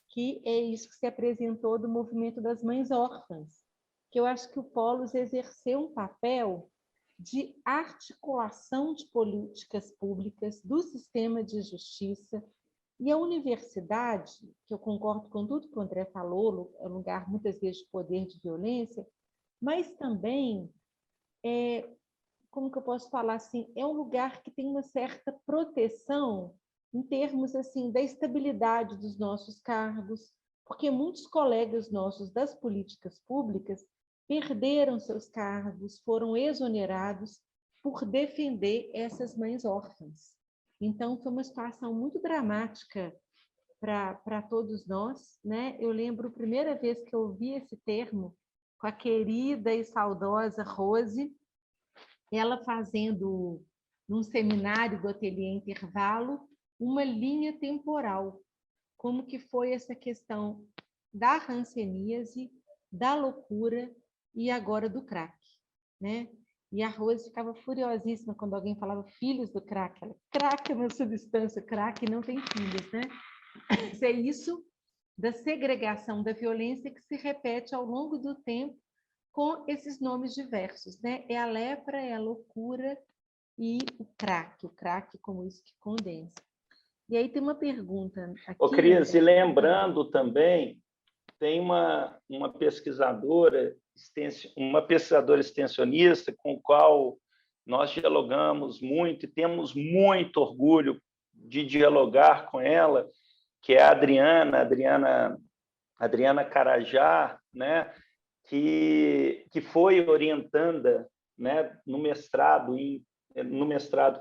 que é isso que se apresentou do movimento das mães órfãs, que eu acho que o Polos exerceu um papel de articulação de políticas públicas do sistema de justiça, e a universidade, que eu concordo com tudo que o André falou, é um lugar muitas vezes de poder, de violência, mas também, como que eu posso falar assim, é um lugar que tem uma certa proteção em termos assim da estabilidade dos nossos cargos, porque muitos colegas nossos das políticas públicas perderam seus cargos, foram exonerados por defender essas mães órfãs. Então, foi uma situação muito dramática para todos nós, né? Eu lembro a primeira vez que eu ouvi esse termo com a querida e saudosa Rose, ela fazendo, num seminário do Ateliê Intervalo, uma linha temporal, como que foi essa questão da hanseníase, da loucura e agora do crack, né? E a Rose ficava furiosíssima quando alguém falava filhos do crack. Ela, crack é uma substância, crack não tem filhos, né? É isso da segregação da violência que se repete ao longo do tempo com esses nomes diversos, né? É a lepra, é a loucura e o crack como isso que condensa. E aí tem uma pergunta aqui... Ô, Cris, e lembrando também, tem uma pesquisadora extensionista com a qual nós dialogamos muito e temos muito orgulho de dialogar com ela, que é a Adriana Carajá, né, que foi orientanda, né, no mestrado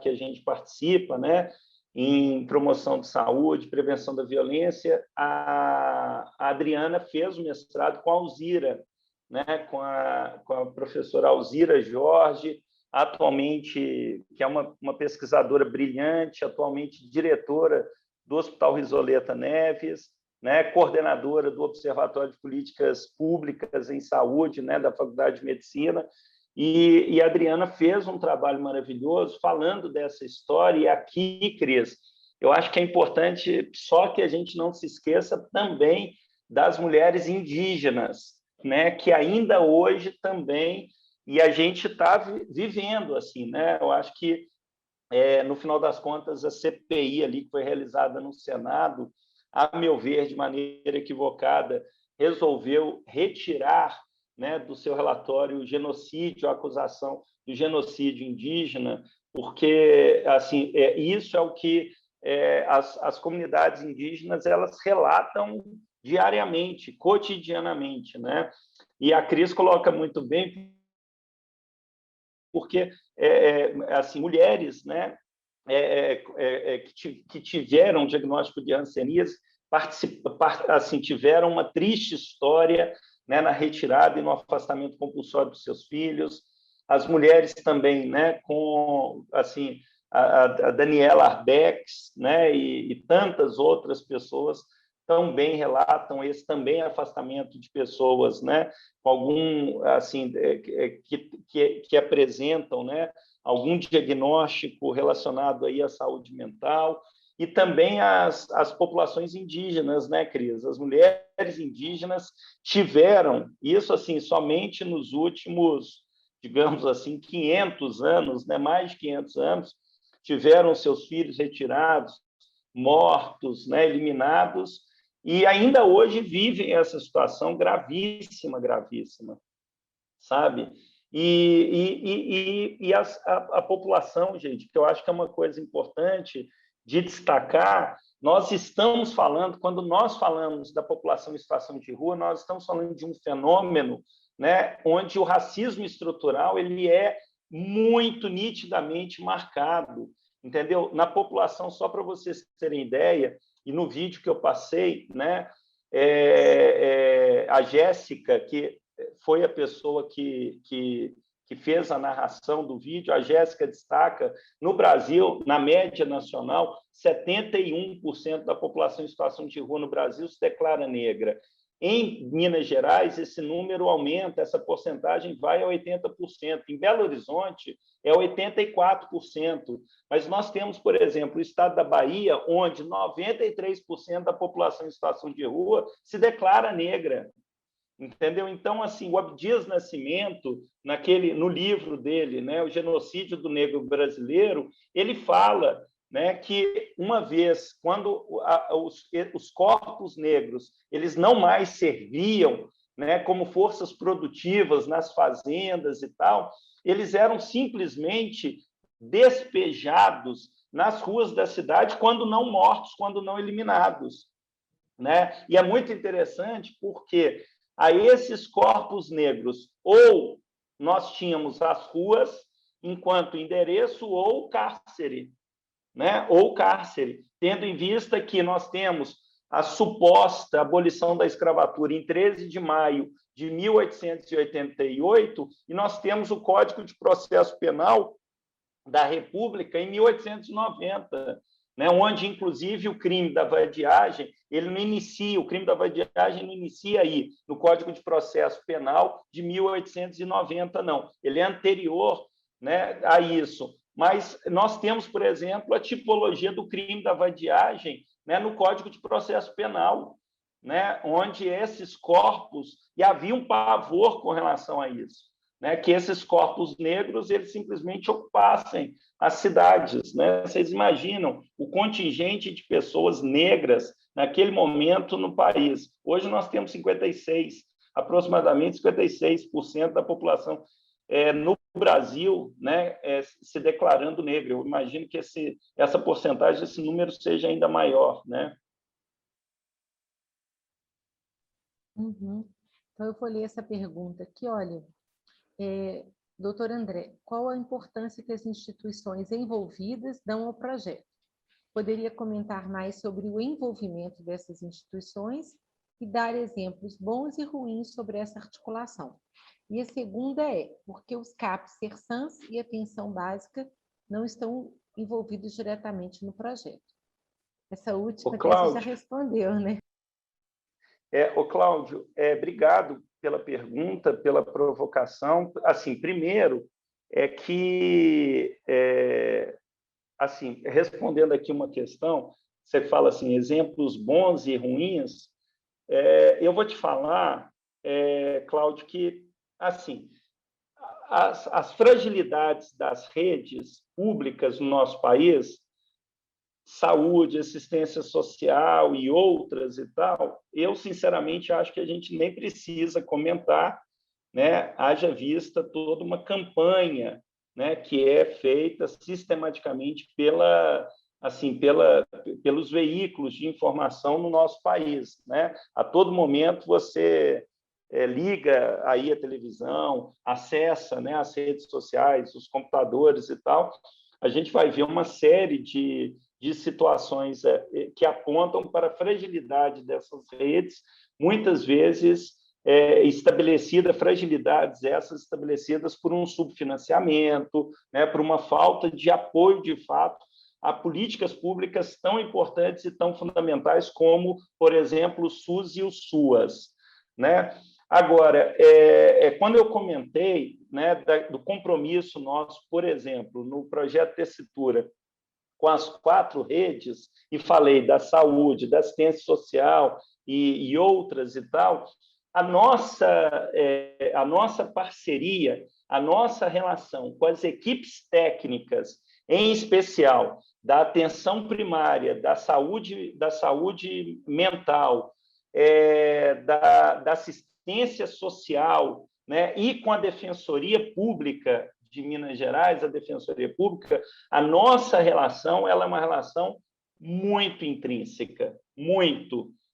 que a gente participa, né, em promoção de saúde, prevenção da violência. A Adriana fez o mestrado com a Alzira, né, com a professora Alzira Jorge, atualmente, que é uma pesquisadora brilhante, atualmente diretora do Hospital Risoleta Neves, né, coordenadora do Observatório de Políticas Públicas em Saúde, né, da Faculdade de Medicina, e a Adriana fez um trabalho maravilhoso falando dessa história. E aqui, Cris, eu acho que é importante só que a gente não se esqueça também das mulheres indígenas, né, que ainda hoje também, e a gente está vivendo assim, né? Eu acho que, no final das contas, a CPI ali que foi realizada no Senado, a meu ver, de maneira equivocada, resolveu retirar, né, do seu relatório o genocídio, a acusação do genocídio indígena, porque assim, isso é o que as comunidades indígenas elas relatam diariamente, cotidianamente, né? E a Cris coloca muito bem, porque assim, mulheres, né, que tiveram diagnóstico de hanseníase assim, tiveram uma triste história, né, na retirada e no afastamento compulsório dos seus filhos. As mulheres também, né, com assim, a Daniela Arbex, né, e tantas outras pessoas também relatam esse também afastamento de pessoas, né, com algum assim que apresentam, né, algum diagnóstico relacionado aí à saúde mental. E também as populações indígenas, né, Cris? As mulheres indígenas tiveram isso assim somente nos últimos, digamos assim, 500 anos, né, mais de 500 anos, tiveram seus filhos retirados, mortos, né, eliminados, e ainda hoje vivem essa situação gravíssima, gravíssima, sabe? E a população, gente, que eu acho que é uma coisa importante de destacar, nós estamos falando, quando nós falamos da população em situação de rua, nós estamos falando de um fenômeno, né, onde o racismo estrutural ele é muito nitidamente marcado, entendeu? Na população, só para vocês terem ideia, e no vídeo que eu passei, né, a Jéssica, que foi a pessoa que fez a narração do vídeo, a Jéssica destaca, no Brasil, na média nacional, 71% da população em situação de rua no Brasil se declara negra. Em Minas Gerais, esse número aumenta, essa porcentagem vai a 80%. Em Belo Horizonte, é 84%. Mas nós temos, por exemplo, o estado da Bahia, onde 93% da população em situação de rua se declara negra. Entendeu? Então, assim, o Abdias Nascimento, no livro dele, né, O Genocídio do Negro Brasileiro, ele fala, né, que uma vez, quando os corpos negros eles não mais serviam, né, como forças produtivas nas fazendas e tal, eles eram simplesmente despejados nas ruas da cidade quando não mortos, quando não eliminados, né? E é muito interessante porque a esses corpos negros, ou nós tínhamos as ruas enquanto endereço ou cárcere, né? Ou cárcere, tendo em vista que nós temos a suposta abolição da escravatura em 13 de maio de 1888 e nós temos o Código de Processo Penal da República em 1890, né, onde, inclusive, o crime da vadiagem, ele não inicia, o crime da vadiagem não inicia aí, no Código de Processo Penal de 1890, não. Ele é anterior, né, a isso. Mas nós temos, por exemplo, a tipologia do crime da vadiagem, né, no Código de Processo Penal, né, onde esses corpos, e havia um pavor com relação a isso, né, que esses corpos negros eles simplesmente ocupassem as cidades, né? Vocês imaginam o contingente de pessoas negras naquele momento no país. Hoje nós temos aproximadamente 56% da população no Brasil, né, se declarando negra. Eu imagino que essa porcentagem, esse número seja ainda maior, né? Uhum. Então, eu vou ler essa pergunta aqui, olha. Doutor André, qual a importância que as instituições envolvidas dão ao projeto? poderia comentar mais sobre o envolvimento dessas instituições e dar exemplos bons e ruins sobre essa articulação. E a segunda é, por que os CAPs, CERSANs e Atenção Básica não estão envolvidos diretamente no projeto? Essa última você já respondeu, né? Cláudio, obrigado pela pergunta, pela provocação. Assim, primeiro, respondendo aqui uma questão, você fala assim, exemplos bons e ruins, eu vou te falar, Cláudio, que assim, as fragilidades das redes públicas no nosso país, saúde, assistência social e outras e tal, eu, sinceramente, acho que a gente nem precisa comentar, né? Haja vista toda uma campanha, né, que é feita sistematicamente pelos veículos de informação no nosso país, né? A todo momento você liga aí a televisão, acessa, né, as redes sociais, os computadores e tal, a gente vai ver uma série de situações que apontam para a fragilidade dessas redes, muitas vezes fragilidades essas estabelecidas por um subfinanciamento, né, por uma falta de apoio, de fato, a políticas públicas tão importantes e tão fundamentais como, por exemplo, o SUS e o SUAS, né? Agora, quando eu comentei, né, do compromisso nosso, por exemplo, no projeto Tessitura, com as 4 redes, e falei da saúde, da assistência social e outras e tal, a nossa parceria, a nossa relação com as equipes técnicas, em especial da atenção primária, da saúde mental, da assistência social, né, e com a Defensoria Pública de Minas Gerais, a Defensoria Pública, a nossa relação ela é uma relação muito intrínseca,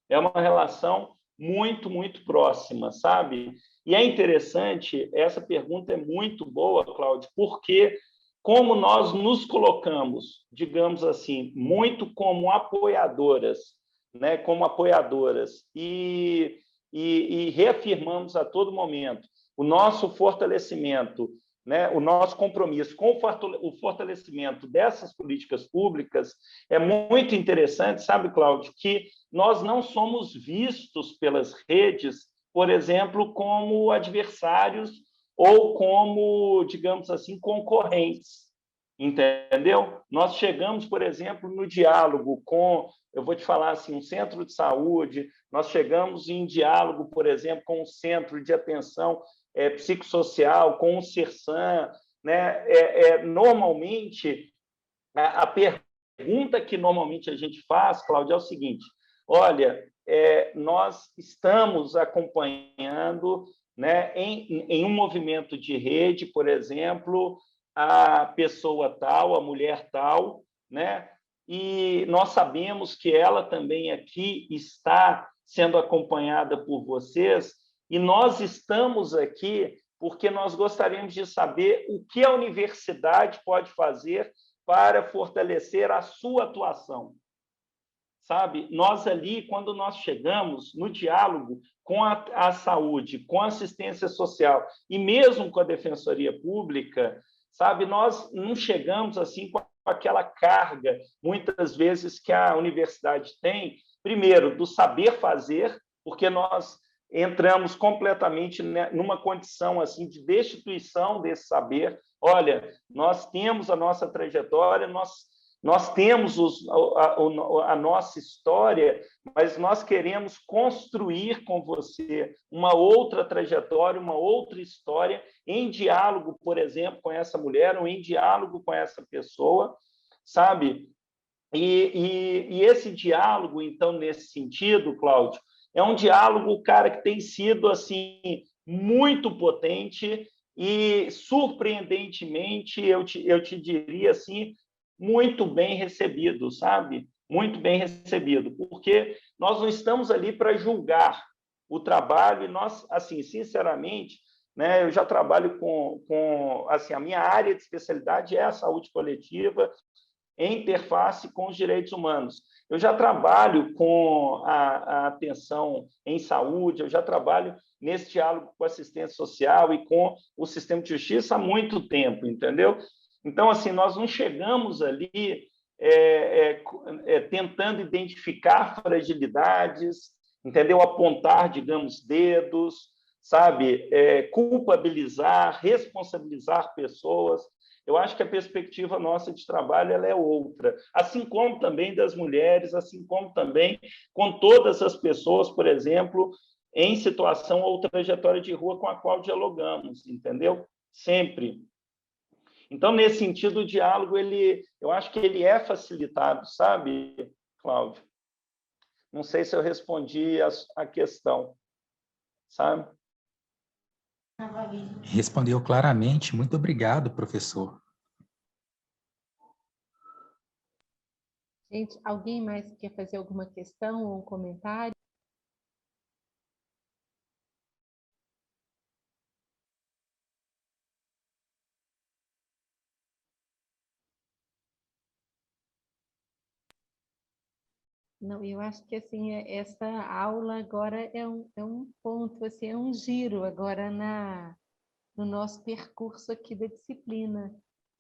é uma relação muito, muito próxima, sabe? E é interessante, essa pergunta é muito boa, Cláudio, porque como nós nos colocamos, digamos assim, muito como apoiadoras, né? E reafirmamos a todo momento o nosso fortalecimento, né? O nosso compromisso com o fortalecimento dessas políticas públicas, é muito interessante, sabe, Cláudio, que nós não somos vistos pelas redes, por exemplo, como adversários ou como, digamos assim, concorrentes, entendeu? Nós chegamos, por exemplo, no diálogo com, eu vou te falar assim, um centro de saúde, nós chegamos em diálogo, por exemplo, com um centro de atenção psicossocial, com o CERSAN, né? Normalmente, a pergunta que normalmente a gente faz, Cláudia, é o seguinte: olha, nós estamos acompanhando, né, em um movimento de rede, por exemplo, a pessoa tal, a mulher tal, né? E nós sabemos que ela também aqui está sendo acompanhada por vocês, e nós estamos aqui porque nós gostaríamos de saber o que a universidade pode fazer para fortalecer a sua atuação. Sabe? Nós ali, quando nós chegamos no diálogo com a saúde, com a assistência social e mesmo com a Defensoria Pública, sabe? Nós não chegamos assim com aquela carga, muitas vezes, que a universidade tem, primeiro, do saber fazer, porque nós entramos completamente numa condição assim de destituição desse saber. Olha, nós temos a nossa trajetória, nós temos a nossa história, mas nós queremos construir com você uma outra trajetória, uma outra história, em diálogo, por exemplo, com essa mulher, ou em diálogo com essa pessoa, sabe? E esse diálogo, então, nesse sentido, Cláudio, é um diálogo, cara, que tem sido assim muito potente e, surpreendentemente, eu te diria assim, muito bem recebido, sabe? Muito bem recebido, porque nós não estamos ali para julgar o trabalho, e nós, assim, sinceramente, né, eu já trabalho com assim, a minha área de especialidade é a saúde coletiva, em interface com os direitos humanos. Eu já trabalho com a atenção em saúde, eu já trabalho nesse diálogo com a assistência social e com o sistema de justiça há muito tempo, entendeu? Então, assim, nós não chegamos ali tentando identificar fragilidades, entendeu? Apontar, digamos, dedos, sabe? Culpabilizar, responsabilizar pessoas. Eu acho que a perspectiva nossa de trabalho ela é outra, assim como também das mulheres, assim como também com todas as pessoas, por exemplo, em situação ou trajetória de rua com a qual dialogamos, entendeu? Sempre. Então, nesse sentido, o diálogo, eu acho que ele é facilitado, sabe, Cláudio? Não sei se eu respondi a questão, sabe? Respondeu claramente. Muito obrigado, professor. Gente, alguém mais quer fazer alguma questão ou um comentário? Não, eu acho que assim, essa aula agora é um ponto, assim, é um giro agora no nosso percurso aqui da disciplina.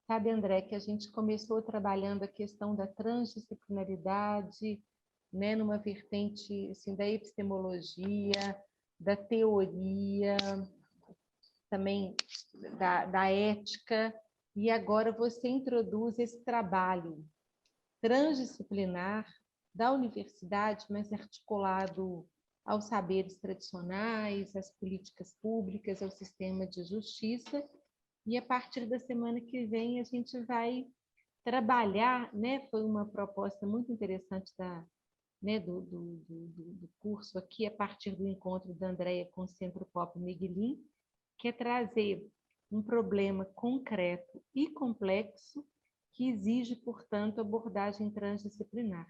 Sabe, André, que a gente começou trabalhando a questão da transdisciplinaridade, né, numa vertente assim, da epistemologia, da teoria, também da ética, e agora você introduz esse trabalho transdisciplinar da universidade, mas articulado aos saberes tradicionais, às políticas públicas, ao sistema de justiça, e a partir da semana que vem a gente vai trabalhar, né? Foi uma proposta muito interessante do curso aqui, a partir do encontro da Andréia com o Centro Pop Miguelin, que é trazer um problema concreto e complexo que exige, portanto, abordagem transdisciplinar.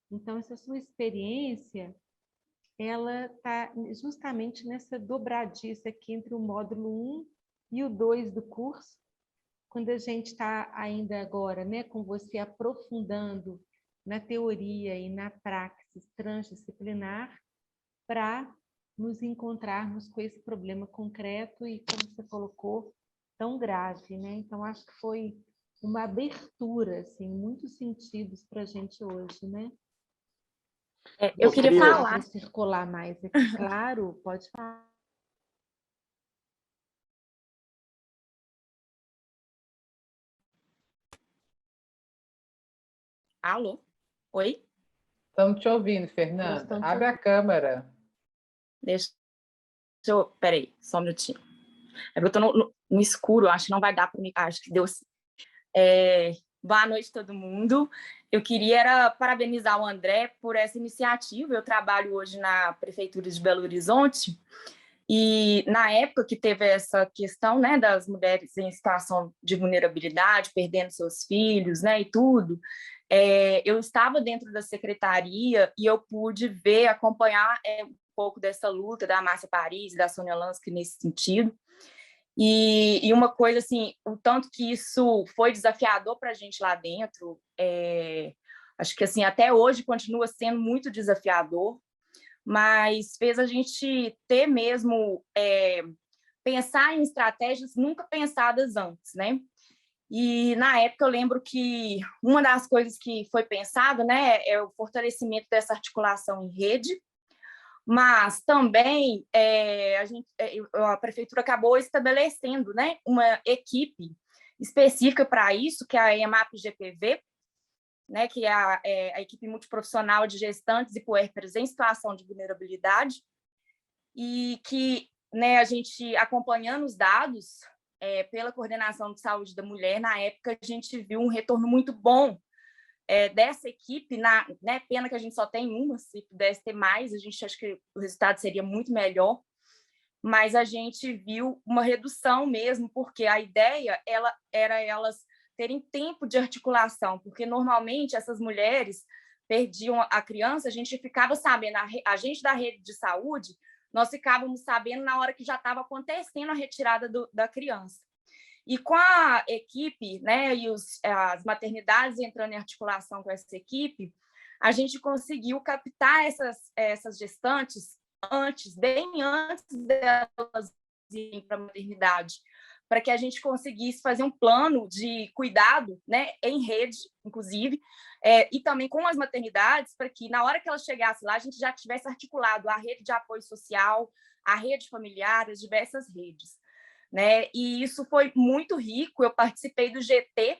Então, essa sua experiência, ela está justamente nessa dobradiça aqui entre o módulo 1 e o 2 do curso, quando a gente está ainda agora, né, com você aprofundando na teoria e na praxis transdisciplinar, para nos encontrarmos com esse problema concreto e, como você colocou, tão grave, né? Então, acho que foi uma abertura, assim, em muitos sentidos para a gente hoje, né? Eu queria falar. Circular mais aqui, claro, pode falar. Alô? Oi? Estamos te ouvindo, Fernanda. Abre a câmera. Deixa eu... Peraí, só um minutinho. É porque eu estou no escuro, acho que não vai dar para mim. Acho que deu... Boa noite, todo mundo. Eu queria parabenizar o André por essa iniciativa. Eu trabalho hoje na Prefeitura de Belo Horizonte e, na época que teve essa questão, né, das mulheres em situação de vulnerabilidade, perdendo seus filhos, né, e tudo, eu estava dentro da secretaria e eu pude ver, acompanhar um pouco dessa luta da Márcia Paris e da Sônia Lansky nesse sentido. E uma coisa, assim, o tanto que isso foi desafiador para a gente lá dentro, acho que, assim, até hoje continua sendo muito desafiador, mas fez a gente ter mesmo, pensar em estratégias nunca pensadas antes, né? E, na época, eu lembro que uma das coisas que foi pensada, né, é o fortalecimento dessa articulação em rede, mas também a prefeitura acabou estabelecendo, né, uma equipe específica para isso, que é a EMAP-GPV, né, que é a equipe multiprofissional de gestantes e puérperas em situação de vulnerabilidade, e que, né, a gente, acompanhando os dados pela Coordenação de Saúde da Mulher, na época a gente viu um retorno muito bom dessa equipe, né, pena que a gente só tem uma, se pudesse ter mais, a gente acha que o resultado seria muito melhor, mas a gente viu uma redução mesmo, porque a ideia era elas terem tempo de articulação, porque normalmente essas mulheres perdiam a criança, a gente ficava sabendo, a gente da rede de saúde, nós ficávamos sabendo na hora que já estava acontecendo a retirada da criança. E com a equipe, né, e as maternidades entrando em articulação com essa equipe, a gente conseguiu captar essas gestantes bem antes delas irem para a maternidade, para que a gente conseguisse fazer um plano de cuidado, né, em rede, inclusive, e também com as maternidades, para que, na hora que elas chegassem lá, a gente já tivesse articulado a rede de apoio social, a rede familiar, as diversas redes, né? E isso foi muito rico. Eu participei do GT,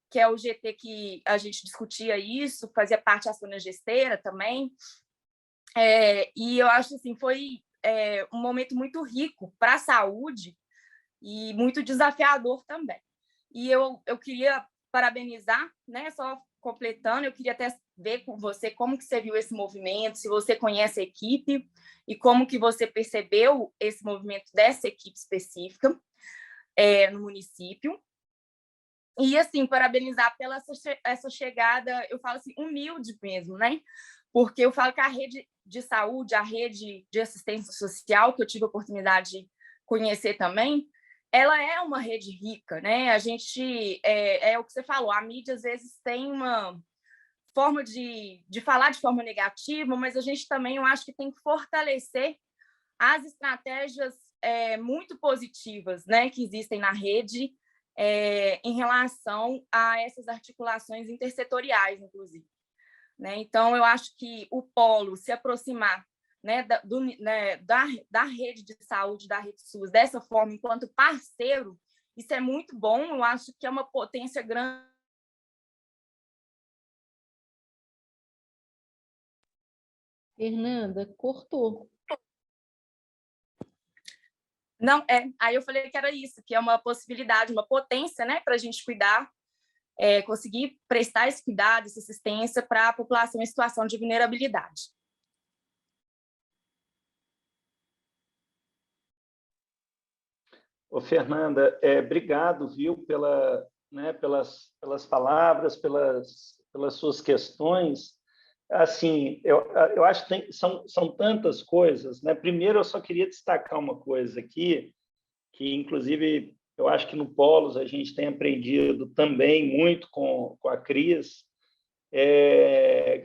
que é o GT que a gente discutia isso, fazia parte da Sônia Gesteira também, e eu acho assim, foi um momento muito rico para a saúde e muito desafiador também. E eu queria parabenizar, né, só completando, eu queria até ver com você como que você viu esse movimento, se você conhece a equipe e como que você percebeu esse movimento dessa equipe específica no município. E, assim, parabenizar pela essa chegada, eu falo assim, humilde mesmo, né? Porque eu falo que a rede de saúde, a rede de assistência social, que eu tive a oportunidade de conhecer também, ela é uma rede rica, né? A gente, é o que você falou, a mídia às vezes tem uma forma de falar de forma negativa, mas a gente também, eu acho que tem que fortalecer as estratégias muito positivas, né, que existem na rede em relação a essas articulações intersetoriais, inclusive. Né? Então, eu acho que o polo se aproximar, né, da rede de saúde, da rede SUS, dessa forma, enquanto parceiro, isso é muito bom, eu acho que é uma potência grande. Fernanda, cortou. Não, aí eu falei que era isso, que é uma possibilidade, uma potência, né, para a gente cuidar, conseguir prestar esse cuidado, essa assistência para a população em situação de vulnerabilidade. Ô, Fernanda, obrigado, viu, pelas palavras, pelas suas questões. Assim, eu acho que são tantas coisas, né? Primeiro, eu só queria destacar uma coisa aqui, que, inclusive, eu acho que no Polos a gente tem aprendido também muito com a Cris.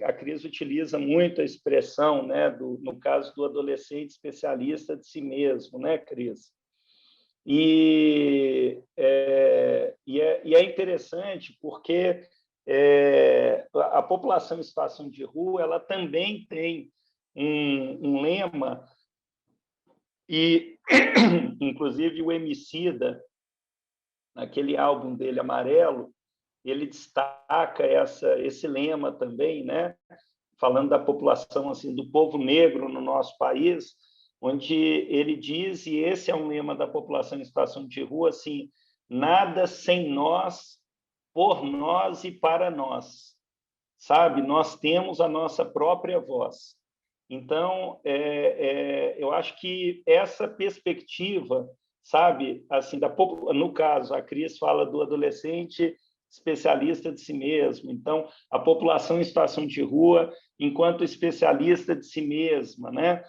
A Cris utiliza muito a expressão, né, no caso do adolescente especialista de si mesmo, né, Cris? E é interessante porque a população em situação de rua ela também tem um lema, e inclusive o Emicida, naquele álbum dele, Amarelo, ele destaca esse lema também, né? Falando da população, assim, do povo negro no nosso país, onde ele diz, e esse é um lema da população em situação de rua, assim, nada sem nós, por nós e para nós, sabe? Nós temos a nossa própria voz. Então, eu acho que essa perspectiva, sabe, assim, no caso, a Cris fala do adolescente especialista de si mesmo, então, a população em situação de rua enquanto especialista de si mesma, né?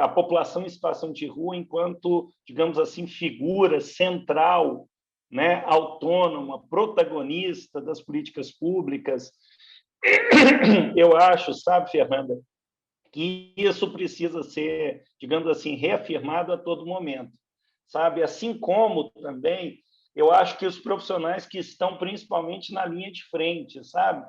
A população em situação de rua enquanto, digamos assim, figura central, né, autônoma, protagonista das políticas públicas. Eu acho, sabe, Fernanda, que isso precisa ser, digamos assim, reafirmado a todo momento, sabe? Assim como também eu acho que os profissionais que estão principalmente na linha de frente, sabe?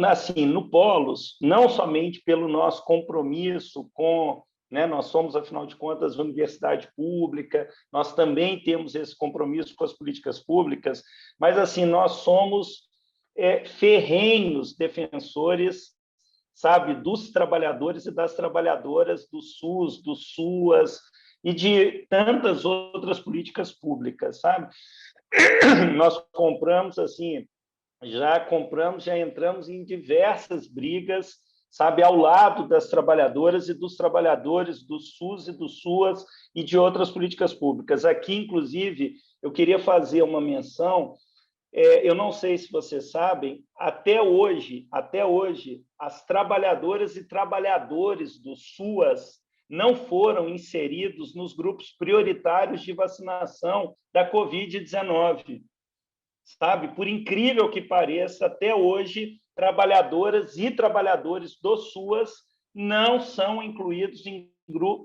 Assim, no Polos, não somente pelo nosso compromisso com, né, nós somos, afinal de contas, universidade pública, nós também temos esse compromisso com as políticas públicas, mas, assim, nós somos ferrenhos defensores, sabe, dos trabalhadores e das trabalhadoras do SUS, do SUAS e de tantas outras políticas públicas, sabe? Nós compramos, assim, já entramos em diversas brigas, sabe, ao lado das trabalhadoras e dos trabalhadores do SUS e do SUAS e de outras políticas públicas. Aqui, inclusive, eu queria fazer uma menção, eu não sei se vocês sabem, até hoje, as trabalhadoras e trabalhadores do SUAS não foram inseridos nos grupos prioritários de vacinação da Covid-19. Sabe? Por incrível que pareça, até hoje, trabalhadoras e trabalhadores do SUAS não são incluídos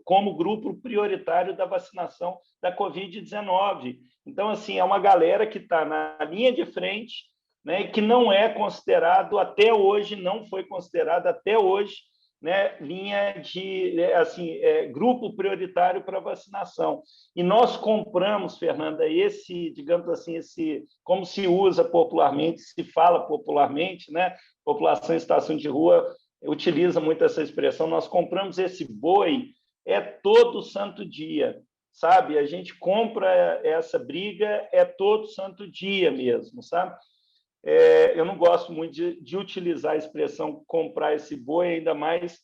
como grupo prioritário da vacinação da Covid-19. Então, assim, é uma galera que está na linha de frente, né, e que não é considerado até hoje, não foi considerado até hoje, né, linha de, assim, grupo prioritário para vacinação. E nós compramos, Fernanda, esse, digamos assim, como se usa popularmente, se fala popularmente, né, população em situação de rua utiliza muito essa expressão, nós compramos esse boi todo santo dia, sabe? A gente compra essa briga todo santo dia mesmo, sabe? Eu não gosto muito de utilizar a expressão comprar esse boi, ainda mais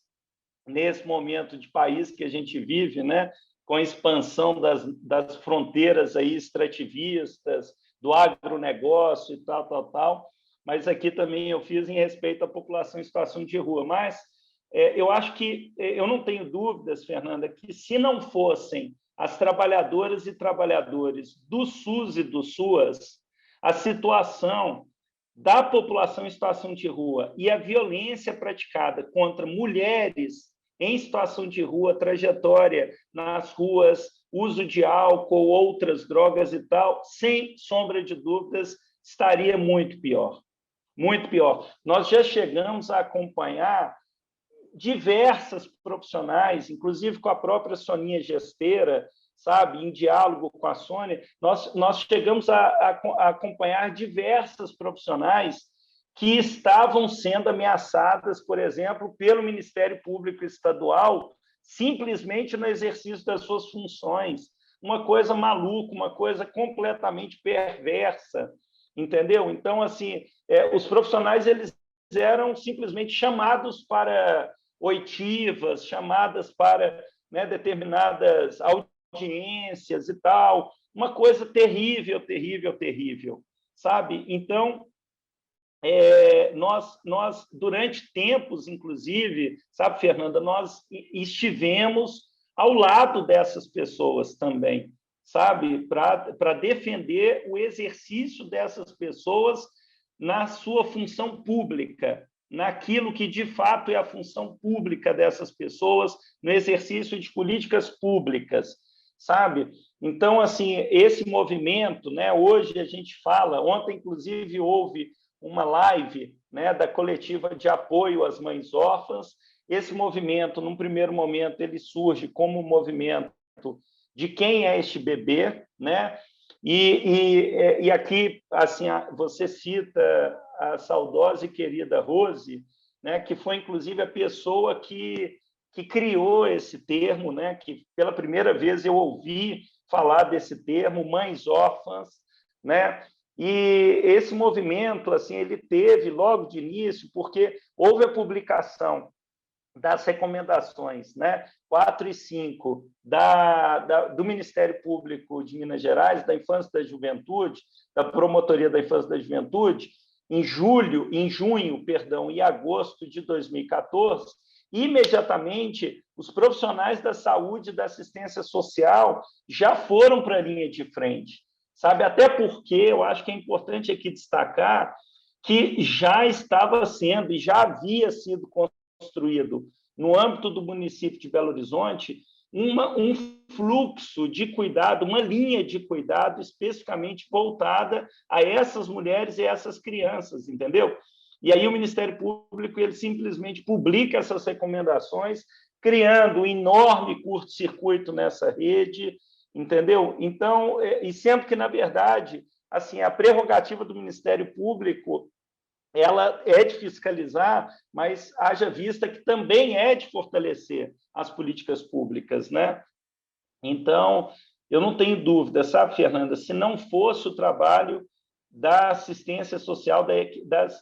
nesse momento de país que a gente vive, né? Com a expansão das fronteiras aí extrativistas, do agronegócio e tal. Mas aqui também eu fiz em respeito à população em situação de rua. Mas eu acho que, eu não tenho dúvidas, Fernanda, que se não fossem as trabalhadoras e trabalhadores do SUS e do SUAS, a situação da população em situação de rua e a violência praticada contra mulheres em situação de rua, trajetória nas ruas, uso de álcool, outras drogas e tal, sem sombra de dúvidas, estaria muito pior. Muito pior. Nós já chegamos a acompanhar diversas profissionais, inclusive com a própria Soninha Gesteira, sabe, em diálogo com a Sônia, nós chegamos a acompanhar diversas profissionais que estavam sendo ameaçadas, por exemplo, pelo Ministério Público Estadual, simplesmente no exercício das suas funções. Uma coisa maluca, uma coisa completamente perversa, entendeu? Então, assim, os profissionais eles eram simplesmente chamados para oitivas, chamadas para, né, determinadas audiências e tal, uma coisa terrível, sabe? Então, nós, durante tempos, inclusive, sabe, Fernanda, nós estivemos ao lado dessas pessoas também, sabe, para defender o exercício dessas pessoas na sua função pública, naquilo que, de fato, é a função pública dessas pessoas, no exercício de políticas públicas, sabe? Então, assim, esse movimento, né, hoje a gente fala, ontem, inclusive, houve uma live, né, da coletiva de apoio às mães órfãs. Esse movimento, num primeiro momento, ele surge como um movimento de quem é este bebê, né? E aqui, assim, você cita a saudosa e querida Rose, né, que foi, inclusive, a pessoa que criou esse termo, né, que pela primeira vez eu ouvi falar desse termo, mães órfãs, né? E esse movimento, assim, ele teve logo de início, porque houve a publicação das recomendações, né, 4 e 5 do Ministério Público de Minas Gerais, da Infância e da Juventude, da Promotoria da Infância e da Juventude, em junho e agosto de 2014, imediatamente os profissionais da saúde e da assistência social já foram para a linha de frente, sabe? Até porque eu acho que é importante aqui destacar que já estava sendo e já havia sido construído no âmbito do município de Belo Horizonte um fluxo de cuidado, uma linha de cuidado especificamente voltada a essas mulheres e essas crianças, entendeu? E aí o Ministério Público ele simplesmente publica essas recomendações, criando um enorme curto-circuito nessa rede, entendeu? Então, e sendo que, na verdade, assim, a prerrogativa do Ministério Público ela é de fiscalizar, mas haja vista que também é de fortalecer as políticas públicas, né? Então, eu não tenho dúvida, sabe, Fernanda, se não fosse o trabalho da assistência social,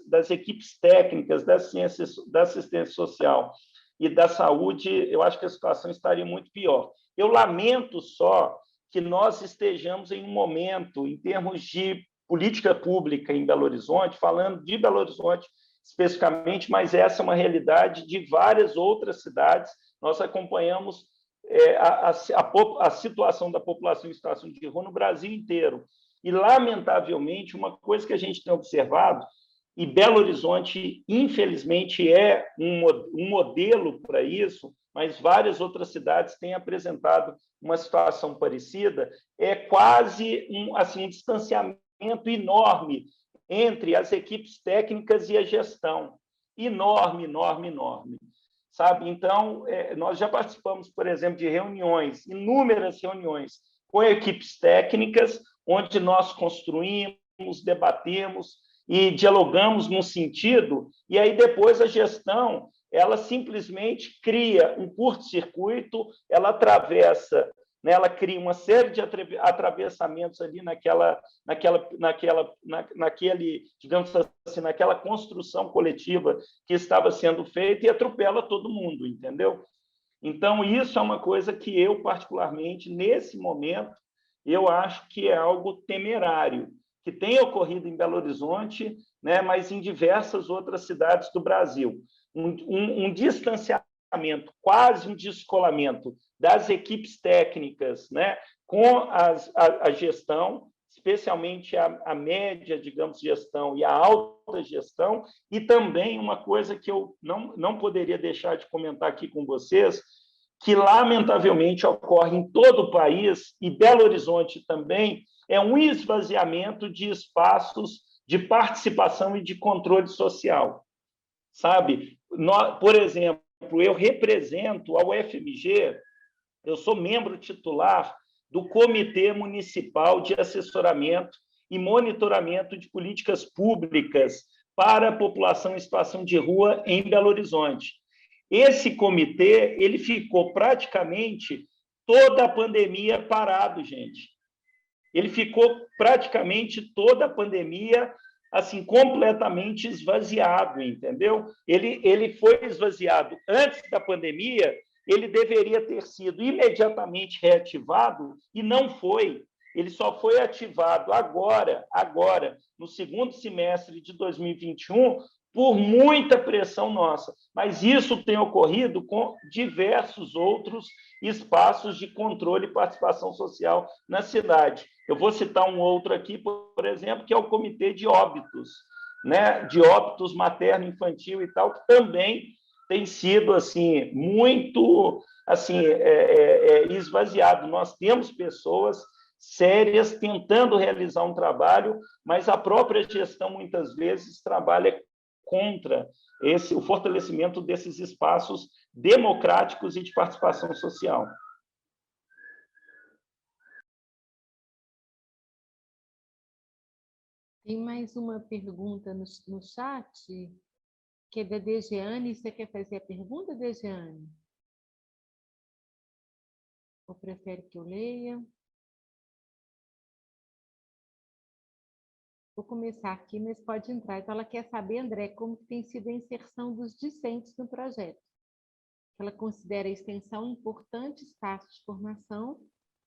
das equipes técnicas da assistência social e da saúde, eu acho que a situação estaria muito pior. Eu lamento só que nós estejamos em um momento, em termos de política pública em Belo Horizonte, falando de Belo Horizonte especificamente, mas essa é uma realidade de várias outras cidades. Nós acompanhamos a situação da população em situação de rua no Brasil inteiro. E, lamentavelmente, uma coisa que a gente tem observado, e Belo Horizonte, infelizmente, é um modelo para isso, mas várias outras cidades têm apresentado uma situação parecida, é quase um distanciamento enorme entre as equipes técnicas e a gestão. Enorme, enorme, enorme. Sabe? Então, nós já participamos, por exemplo, de reuniões, inúmeras reuniões com equipes técnicas, onde nós construímos, debatemos e dialogamos no sentido, e aí depois a gestão, ela simplesmente cria um curto-circuito, ela atravessa, né, ela cria uma série de atravessamentos ali digamos assim, naquela construção coletiva que estava sendo feita e atropela todo mundo, entendeu? Então, isso é uma coisa que eu, particularmente, nesse momento, eu acho que é algo temerário, que tem ocorrido em Belo Horizonte, né, mas em diversas outras cidades do Brasil. Um distanciamento, quase um descolamento das equipes técnicas, né, com a gestão, especialmente a média, digamos, gestão e a alta gestão, e também uma coisa que eu não poderia deixar de comentar aqui com vocês, que, lamentavelmente, ocorre em todo o país, e Belo Horizonte também, é um esvaziamento de espaços de participação e de controle social. Sabe? Por exemplo, eu represento a UFMG, eu sou membro titular do Comitê Municipal de Assessoramento e Monitoramento de Políticas Públicas para a população em situação de rua em Belo Horizonte. Esse comitê, ele ficou praticamente toda a pandemia parado, gente. Ele ficou praticamente toda a pandemia assim, completamente esvaziado, entendeu? Ele foi esvaziado antes da pandemia, ele deveria ter sido imediatamente reativado e não foi. Ele só foi ativado agora, no segundo semestre de 2021, por muita pressão nossa. Mas isso tem ocorrido com diversos outros espaços de controle e participação social na cidade. Eu vou citar um outro aqui, por exemplo, que é o Comitê de Óbitos, né? De óbitos materno-infantil e tal, que também tem sido assim, muito assim, esvaziado. Nós temos pessoas sérias tentando realizar um trabalho, mas a própria gestão, muitas vezes, trabalha contra o fortalecimento desses espaços democráticos e de participação social. Tem mais uma pergunta no chat, que é da Dejeane. Você quer fazer a pergunta, Dejeane? Ou prefere que eu leia? Vou começar aqui, mas pode entrar. Então, ela quer saber, André, como tem sido a inserção dos discentes no projeto. Ela considera a extensão um importante espaço de formação,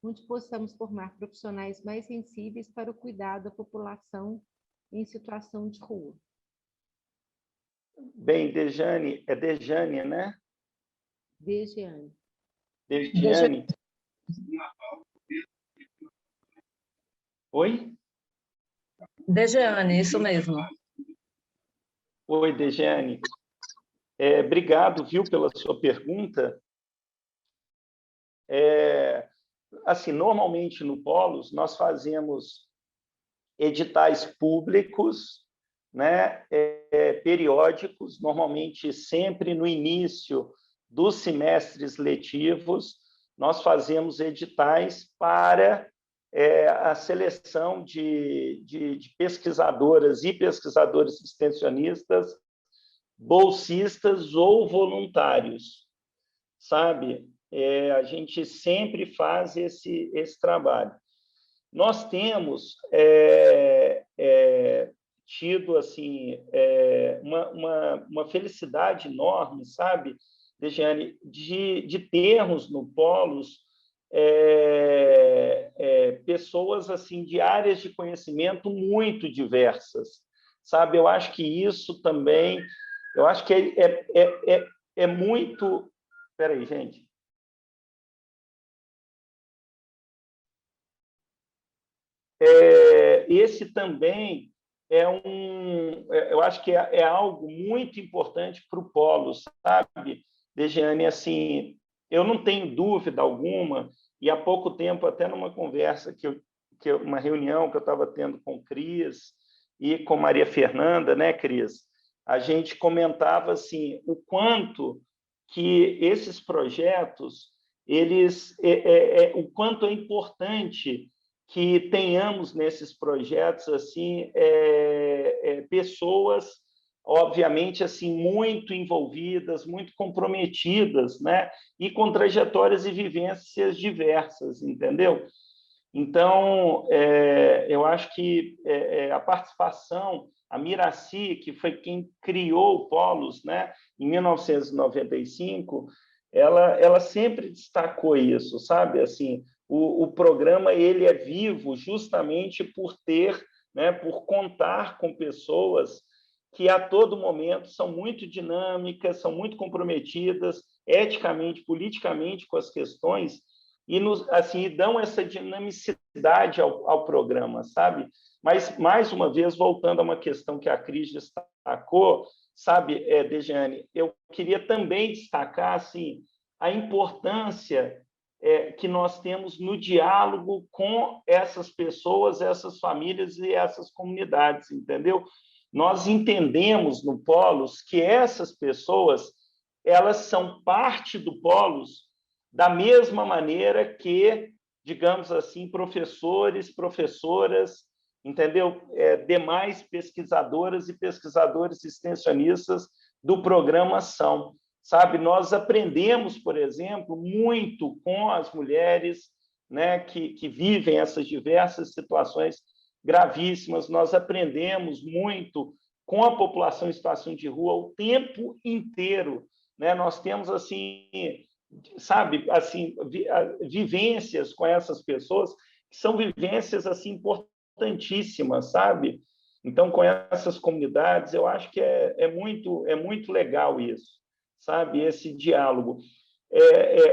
onde possamos formar profissionais mais sensíveis para o cuidado da população em situação de rua. Bem, Dejeane, é Dejeane, né? Dejeane. Dejeane. Oi? Dejeane, isso mesmo. Oi, Dejeane. Obrigado, viu, pela sua pergunta. Assim, normalmente no Polos nós fazemos editais públicos, né, periódicos, normalmente sempre no início dos semestres letivos, nós fazemos editais para a seleção de pesquisadoras e pesquisadores extensionistas, bolsistas ou voluntários, sabe? A gente sempre faz esse trabalho. Nós temos tido assim, uma felicidade enorme, sabe, Dejeane, de termos no Polos pessoas assim, de áreas de conhecimento muito diversas, sabe? Eu acho que isso também, eu acho que é muito... Espera aí, gente. esse também eu acho que é algo muito importante para o polo, sabe, Dejeane? Assim, eu não tenho dúvida alguma, e há pouco tempo, até numa conversa, uma reunião que eu estava tendo com o Cris e com Maria Fernanda, né, Cris? A gente comentava assim, o quanto que esses projetos, o quanto é importante que tenhamos nesses projetos assim pessoas, obviamente, assim, muito envolvidas, muito comprometidas, né? E com trajetórias e vivências diversas, entendeu? Então, eu acho que a participação, a Miraci, que foi quem criou o Polos, né, em 1995, ela sempre destacou isso, sabe? Assim, o programa ele é vivo justamente por ter, né, por contar com pessoas que a todo momento são muito dinâmicas, são muito comprometidas eticamente, politicamente com as questões e assim, dão essa dinamicidade ao programa, sabe? Mas, mais uma vez, voltando a uma questão que a Cris destacou, sabe, Dejeane, eu queria também destacar assim, a importância que nós temos no diálogo com essas pessoas, essas famílias e essas comunidades, entendeu? Nós entendemos no Polos que essas pessoas elas são parte do Polos da mesma maneira que, digamos assim, professores, professoras, entendeu? Demais pesquisadoras e pesquisadores extensionistas do programa são. Sabe, nós aprendemos, por exemplo, muito com as mulheres, né, que vivem essas diversas situações gravíssimas, nós aprendemos muito com a população em situação de rua o tempo inteiro, né? Nós temos, assim, sabe, assim, vivências com essas pessoas que são vivências assim importantíssimas, sabe? Então, com essas comunidades, eu acho que é muito legal isso, sabe? Esse diálogo.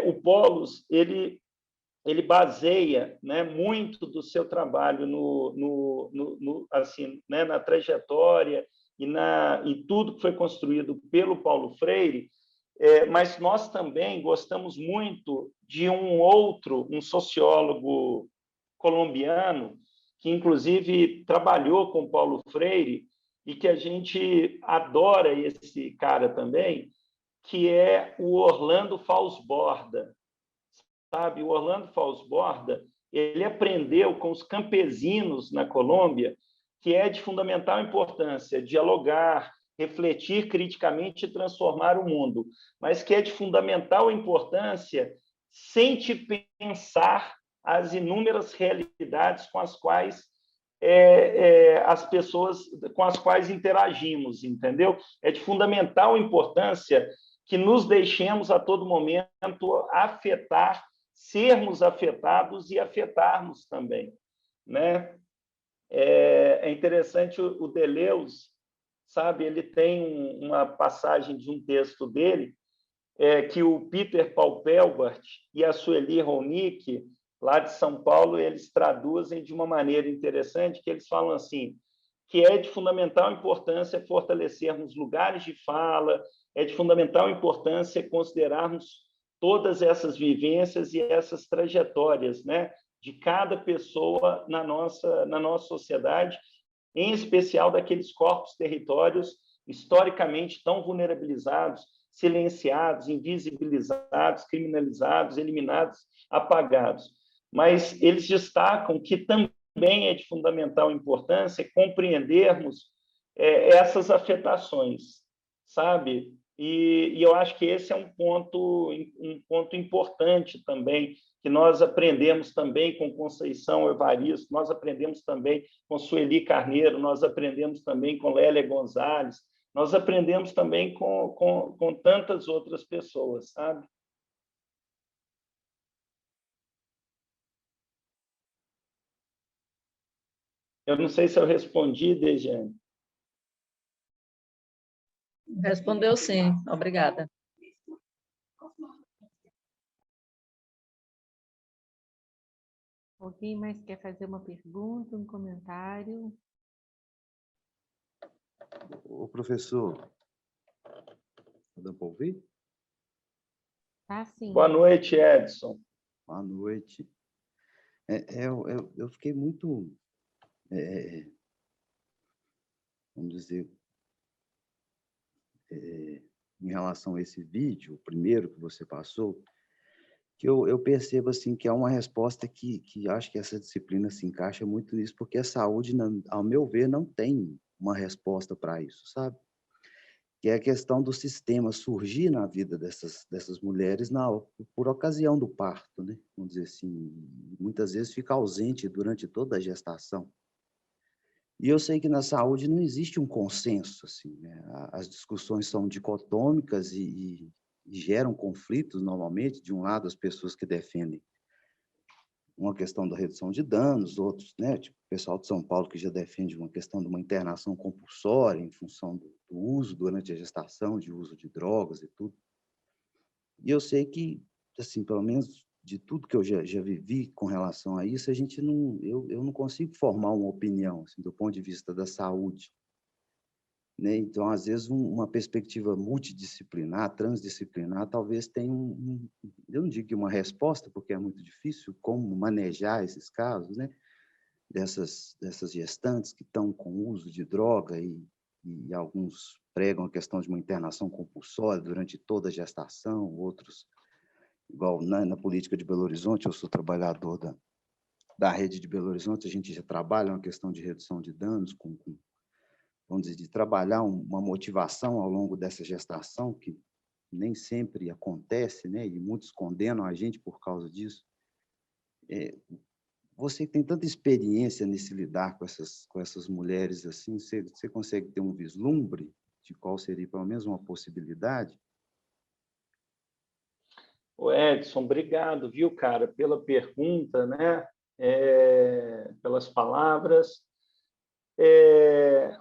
O Polos, ele baseia, né, muito do seu trabalho assim, né, na trajetória e em tudo que foi construído pelo Paulo Freire, mas nós também gostamos muito de um sociólogo colombiano, que inclusive trabalhou com Paulo Freire e que a gente adora esse cara também, que é o Orlando Falsborda. Sabe, o Orlando Falsborda, ele aprendeu com os campesinos na Colômbia que é de fundamental importância dialogar, refletir criticamente e transformar o mundo, mas que é de fundamental importância sempre pensar as inúmeras realidades com as quais as pessoas com as quais interagimos, entendeu? É de fundamental importância que nos deixemos a todo momento afetar, sermos afetados e afetarmos também, né? É interessante o Deleuze, sabe? Ele tem uma passagem de um texto dele que o Peter Paul Pelbart e a Sueli Ronick, lá de São Paulo, eles traduzem de uma maneira interessante, que eles falam assim, que é de fundamental importância fortalecermos lugares de fala, é de fundamental importância considerarmos todas essas vivências e essas trajetórias, né, de cada pessoa na nossa sociedade, em especial daqueles corpos, territórios historicamente tão vulnerabilizados, silenciados, invisibilizados, criminalizados, eliminados, apagados. Mas eles destacam que também é de fundamental importância compreendermos essas afetações, sabe? E eu acho que esse é um ponto importante também, que nós aprendemos também com Conceição Evaristo, nós aprendemos também com Sueli Carneiro, nós aprendemos também com Lélia Gonzalez, nós aprendemos também com tantas outras pessoas, sabe? Eu não sei se eu respondi, Dejeane. Respondeu sim, obrigada. Alguém mais quer fazer uma pergunta, um comentário? O professor, dá para ouvir? Tá, sim. Boa noite, Edson. Boa noite. Eu fiquei muito, vamos dizer, em relação a esse vídeo, o primeiro que você passou, que eu percebo assim, que é uma resposta que acho que essa disciplina se encaixa muito nisso, porque a saúde, ao meu ver, não tem uma resposta para isso, sabe? Que é a questão do sistema surgir na vida dessas mulheres por ocasião do parto, né? Vamos dizer assim, muitas vezes fica ausente durante toda a gestação. E eu sei que na saúde não existe um consenso, assim, né? As discussões são dicotômicas e geram conflitos, normalmente. De um lado, as pessoas que defendem uma questão da redução de danos, outros, né, tipo o pessoal de São Paulo, que já defende uma questão de uma internação compulsória em função do uso durante a gestação, de uso de drogas e tudo. E eu sei que, assim, pelo menos de tudo que eu já vivi com relação a isso, eu não consigo formar uma opinião, assim, do ponto de vista da saúde, né? Então, às vezes, uma perspectiva multidisciplinar, transdisciplinar, talvez tenha eu não digo que uma resposta, porque é muito difícil, como manejar esses casos, né? Dessas gestantes que estão com uso de droga e alguns pregam a questão de uma internação compulsória durante toda a gestação, outros, igual na política de Belo Horizonte, eu sou trabalhador da rede de Belo Horizonte, a gente já trabalha uma questão de redução de danos, vamos dizer, de trabalhar uma motivação ao longo dessa gestação, que nem sempre acontece, né? E muitos condenam a gente por causa disso. Você tem tanta experiência nesse lidar com essas mulheres, assim, você consegue ter um vislumbre de qual seria, pelo menos, uma possibilidade? Ô Edson, obrigado, viu, cara, pela pergunta, né? Pelas palavras.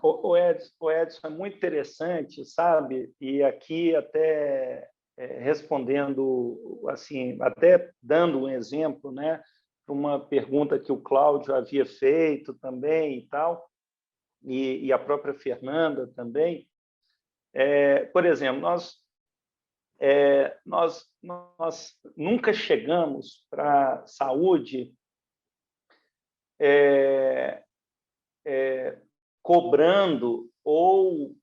O Edson, é muito interessante, sabe? E aqui até respondendo, assim, até dando um exemplo, né? Uma pergunta que o Cláudio havia feito também e tal, e a própria Fernanda também. Por exemplo, nós nunca chegamos para a saúde cobrando ou,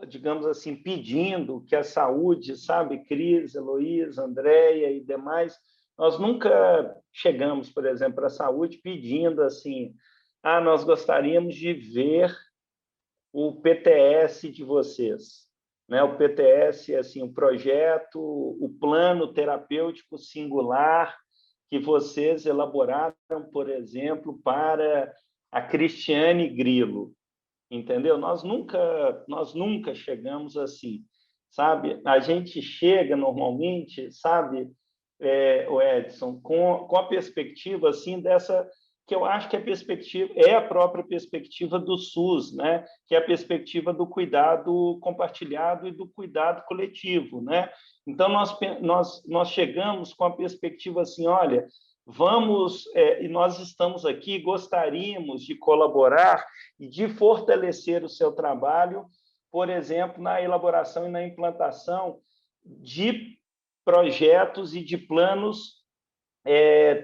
digamos assim, pedindo que a saúde, sabe, Cris, Heloísa, Andréia e demais, nós nunca chegamos, por exemplo, para a saúde pedindo assim, nós gostaríamos de ver o PTS de vocês, né? O PTS, assim, o projeto, o plano terapêutico singular que vocês elaboraram, por exemplo, para a Cristiane Grilo, entendeu? Nós nunca chegamos assim, sabe? A gente chega normalmente, sabe, o Edson, com a perspectiva assim dessa, que eu acho que a perspectiva é a própria perspectiva do SUS, né? Que é a perspectiva do cuidado compartilhado e do cuidado coletivo, né? Então nós chegamos com a perspectiva assim, olha, vamos, e nós estamos aqui, gostaríamos de colaborar e de fortalecer o seu trabalho, por exemplo, na elaboração e na implantação de projetos e de planos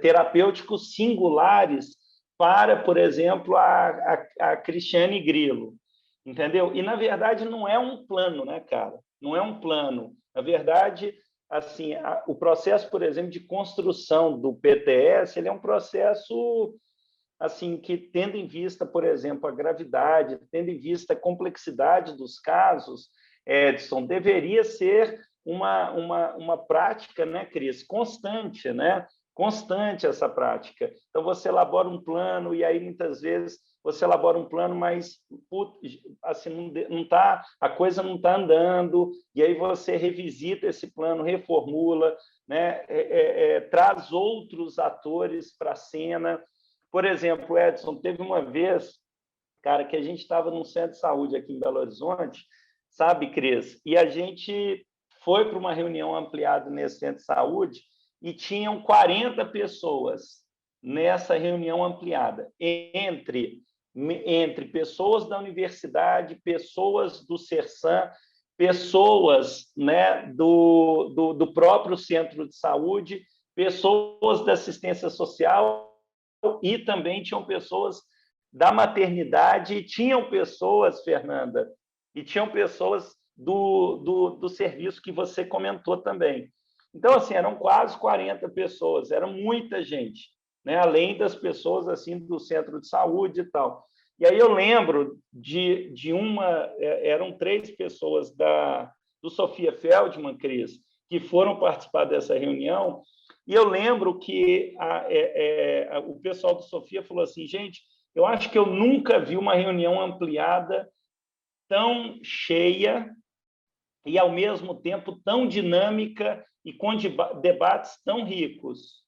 terapêuticos singulares para, por exemplo, a Cristiane Grilo, entendeu? E, na verdade, não é um plano, né, cara? Não é um plano. Na verdade, assim, o processo, por exemplo, de construção do PTS, ele é um processo assim que, tendo em vista, por exemplo, a gravidade, tendo em vista a complexidade dos casos, Edson, deveria ser uma prática, né, Cris, constante, né? Constante essa prática. Então, você elabora um plano e aí, muitas vezes, você elabora um plano, mas assim, a coisa não está andando, e aí você revisita esse plano, reformula, né? Traz outros atores para a cena. Por exemplo, Edson, teve uma vez, cara, que a gente estava num centro de saúde aqui em Belo Horizonte, sabe, Cris? E a gente foi para uma reunião ampliada nesse centro de saúde e tinham 40 pessoas, nessa reunião ampliada entre pessoas da universidade, pessoas do CERSAM, pessoas, né, do próprio centro de saúde, pessoas da assistência social, e também tinham pessoas da maternidade, e tinham pessoas, Fernanda, e tinham pessoas do serviço que você comentou também. Então, assim, eram quase 40 pessoas, era muita gente, né? Além das pessoas assim do centro de saúde e tal. E aí eu lembro de eram 3 pessoas do Sofia Feldman, Cris, que foram participar dessa reunião, e eu lembro que o pessoal do Sofia falou assim, gente, eu acho que eu nunca vi uma reunião ampliada tão cheia e, ao mesmo tempo, tão dinâmica e com debates tão ricos,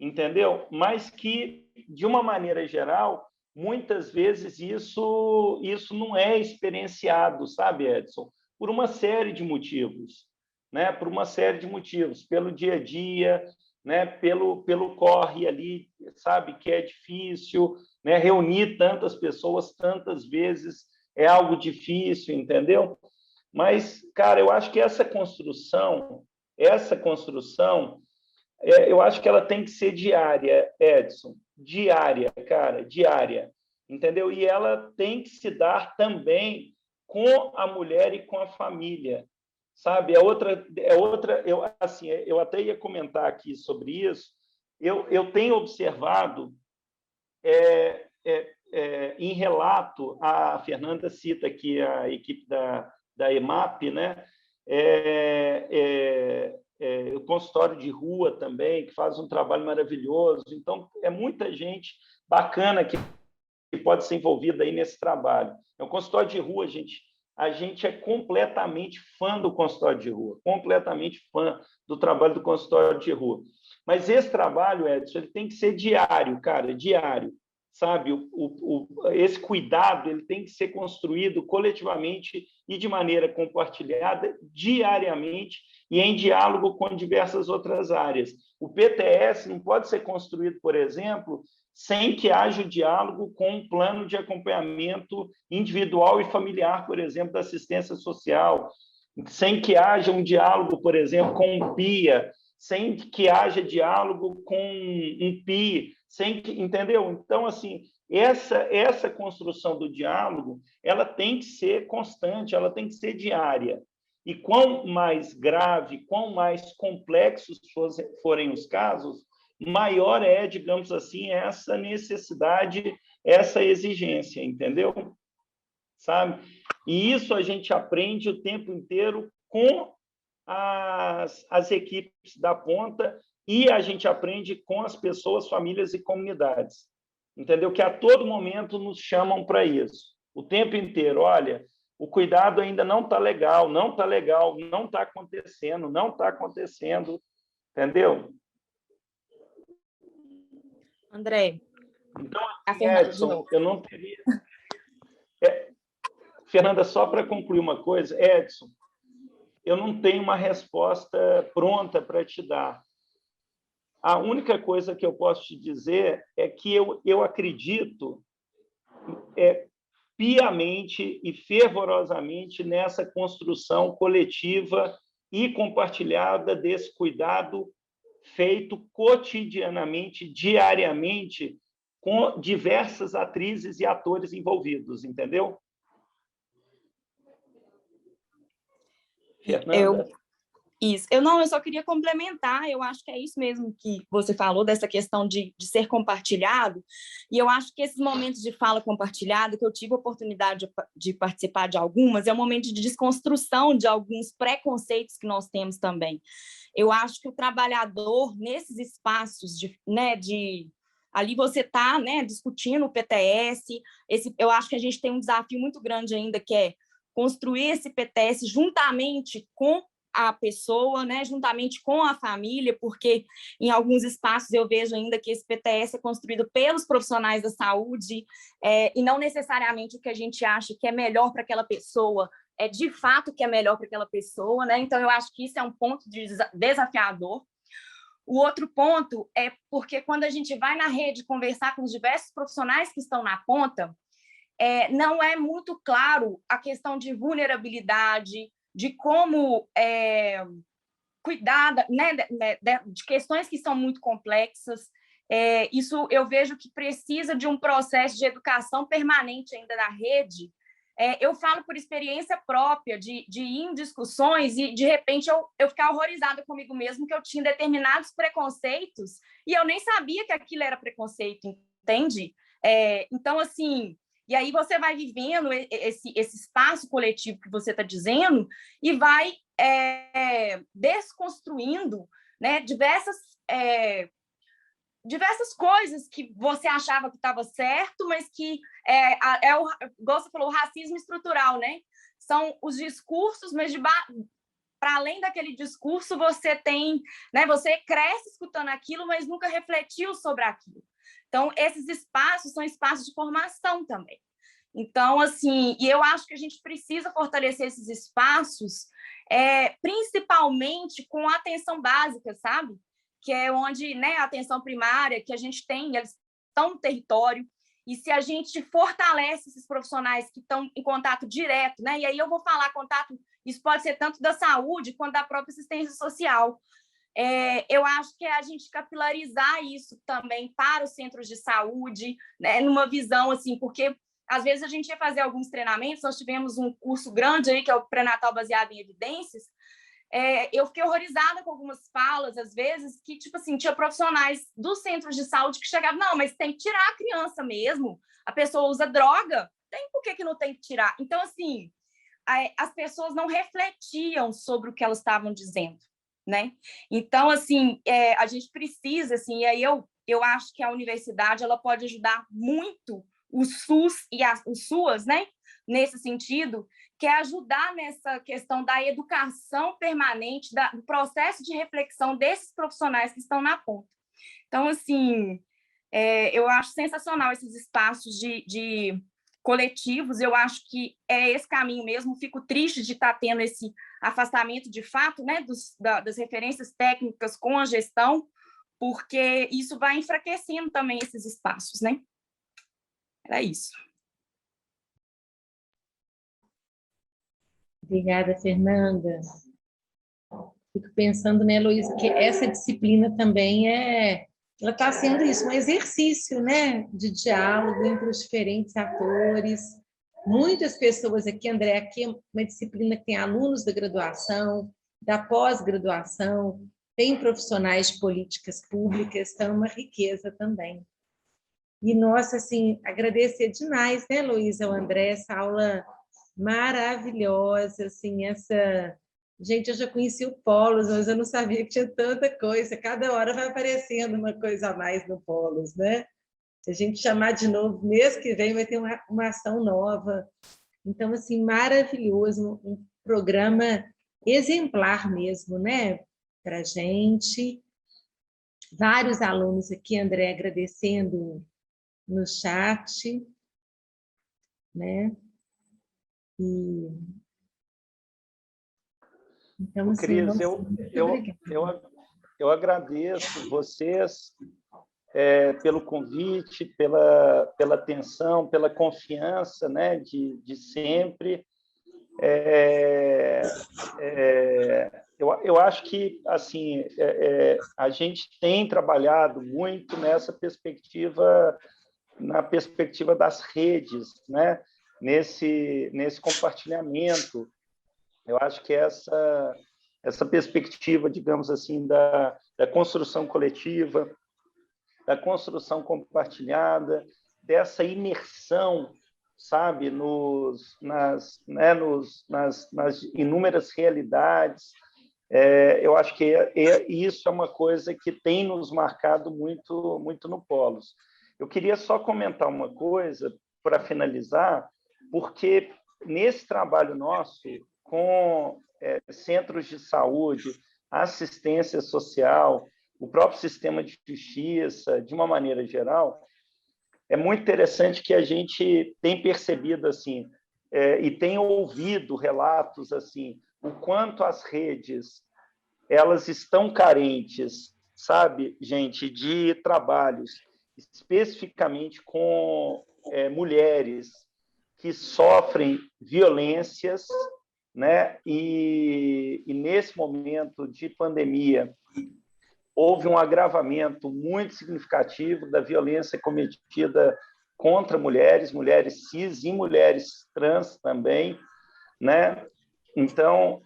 entendeu? Mas que, de uma maneira geral, muitas vezes isso não é experienciado, sabe, Edson? Por uma série de motivos, né? Por uma série de motivos, pelo dia a dia, né? Pelo corre ali, sabe, que é difícil, né? Reunir tantas pessoas tantas vezes é algo difícil, entendeu? Mas, cara, eu acho que essa construção, eu acho que ela tem que ser diária, Edson, diária, cara, diária, entendeu? E ela tem que se dar também com a mulher e com a família, sabe? Eu até ia comentar aqui sobre isso. Eu tenho observado em relato, a Fernanda cita aqui a equipe da EMAP, né? O consultório de rua também, que faz um trabalho maravilhoso. Então, é muita gente bacana que pode ser envolvida aí nesse trabalho. O consultório de rua, a gente é completamente fã do consultório de rua, completamente fã do trabalho do consultório de rua. Mas esse trabalho, Edson, ele tem que ser diário, cara, diário, sabe? Esse cuidado ele tem que ser construído coletivamente e de maneira compartilhada, diariamente, e em diálogo com diversas outras áreas. O PTS não pode ser construído, por exemplo, sem que haja o diálogo com um plano de acompanhamento individual e familiar, por exemplo, da assistência social, sem que haja um diálogo, por exemplo, com um PIA, sem que haja diálogo com um PI, entendeu? Então, assim, essa construção do diálogo, ela tem que ser constante, ela tem que ser diária. E quanto mais grave, quanto mais complexos forem os casos, maior é, digamos assim, essa necessidade, essa exigência, entendeu? Sabe? E isso a gente aprende o tempo inteiro com as equipes da ponta, e a gente aprende com as pessoas, famílias e comunidades, entendeu? Que a todo momento nos chamam para isso, o tempo inteiro. Olha, o cuidado ainda não está legal, não está acontecendo, entendeu? André. Então, Edson, eu não teria... Fernanda, só para concluir uma coisa, Edson, eu não tenho uma resposta pronta para te dar. A única coisa que eu posso te dizer é que eu acredito piamente e fervorosamente nessa construção coletiva e compartilhada desse cuidado feito cotidianamente, diariamente, com diversas atrizes e atores envolvidos, entendeu? Fernanda? Eu só queria complementar, eu acho que é isso mesmo que você falou, dessa questão de ser compartilhado, e eu acho que esses momentos de fala compartilhada, que eu tive a oportunidade de participar de algumas, é um momento de desconstrução de alguns preconceitos que nós temos também. Eu acho que o trabalhador, nesses espaços ali você está, né, discutindo o PTS, eu acho que a gente tem um desafio muito grande ainda, que é construir esse PTS juntamente com a pessoa, né, juntamente com a família, porque em alguns espaços eu vejo ainda que esse PTS é construído pelos profissionais da saúde, e não necessariamente o que a gente acha que é melhor para aquela pessoa é de fato que é melhor para aquela pessoa, né? Então eu acho que isso é um ponto desafiador. O outro ponto é porque quando a gente vai na rede conversar com os diversos profissionais que estão na ponta, não é muito claro a questão de vulnerabilidade, de como cuidar, né, de questões que são muito complexas. Isso eu vejo que precisa de um processo de educação permanente ainda na rede. Eu falo por experiência própria de ir em discussões e, de repente, eu ficar horrorizada comigo mesmo que eu tinha determinados preconceitos e eu nem sabia que aquilo era preconceito, entende? Então, assim, e aí você vai vivendo esse espaço coletivo que você está dizendo e vai desconstruindo, né, diversas coisas que você achava que estava certo, mas que igual você falou, o racismo estrutural, né? São os discursos, mas para além daquele discurso, você tem, né? Você cresce escutando aquilo, mas nunca refletiu sobre aquilo. Então, esses espaços são espaços de formação também. Então, assim, e eu acho que a gente precisa fortalecer esses espaços, principalmente com a atenção básica, sabe? Que é onde, né, a atenção primária que a gente tem, eles estão no território, e se a gente fortalece esses profissionais que estão em contato direto, né, e aí eu vou falar contato, isso pode ser tanto da saúde quanto da própria assistência social, eu acho que é a gente capilarizar isso também para os centros de saúde, né, numa visão assim, porque às vezes a gente ia fazer alguns treinamentos, nós tivemos um curso grande aí, que é o pré-natal baseado em evidências. Eu fiquei horrorizada com algumas falas, às vezes, que, tipo assim, tinha profissionais dos centros de saúde que chegavam, não, mas tem que tirar a criança mesmo, a pessoa usa droga, por que não tem que tirar? Então, assim, as pessoas não refletiam sobre o que elas estavam dizendo, né? Então, assim, a gente precisa, assim, e aí eu acho que a universidade ela pode ajudar muito o SUS e os SUAS, né? Nesse sentido, que é ajudar nessa questão da educação permanente, do processo de reflexão desses profissionais que estão na ponta. Então, assim, eu acho sensacional esses espaços de coletivos, eu acho que é esse caminho mesmo, fico triste de estar tendo esse afastamento de fato, né, das referências técnicas com a gestão, porque isso vai enfraquecendo também esses espaços, né? Era isso. Obrigada, Fernanda. Fico pensando, né, Luísa, que essa disciplina também ela está sendo isso, um exercício, né, de diálogo entre os diferentes atores. Muitas pessoas aqui, André, aqui é uma disciplina que tem alunos da graduação, da pós-graduação, tem profissionais de políticas públicas, então é uma riqueza também. E, nossa, assim, agradecer demais, né, Luísa, ao André, essa aula maravilhosa, assim, Gente, eu já conheci o Polos, mas eu não sabia que tinha tanta coisa, cada hora vai aparecendo uma coisa a mais no Polos, né? Se a gente chamar de novo, mês que vem vai ter uma ação nova. Então, assim, maravilhoso, um programa exemplar mesmo, né, para a gente. Vários alunos aqui, André, agradecendo no chat, né? Então, assim, Cris, eu agradeço vocês pelo convite, pela atenção, pela confiança, né, de sempre. Eu acho que assim a gente tem trabalhado muito nessa perspectiva, na perspectiva das redes, né? Nesse compartilhamento. Eu acho que essa perspectiva, digamos assim, da construção coletiva, da construção compartilhada, dessa imersão, sabe, nas inúmeras realidades. Eu acho que isso é uma coisa que tem nos marcado muito, muito no Polos. Eu queria só comentar uma coisa, para finalizar, porque nesse trabalho nosso, com centros de saúde, assistência social, o próprio sistema de justiça, de uma maneira geral, é muito interessante que a gente tem percebido assim, e tem ouvido relatos assim, o quanto as redes elas estão carentes sabe, gente, de trabalhos especificamente com mulheres que sofrem violências, né? E nesse momento de pandemia houve um agravamento muito significativo da violência cometida contra mulheres cis e mulheres trans também, né? Então,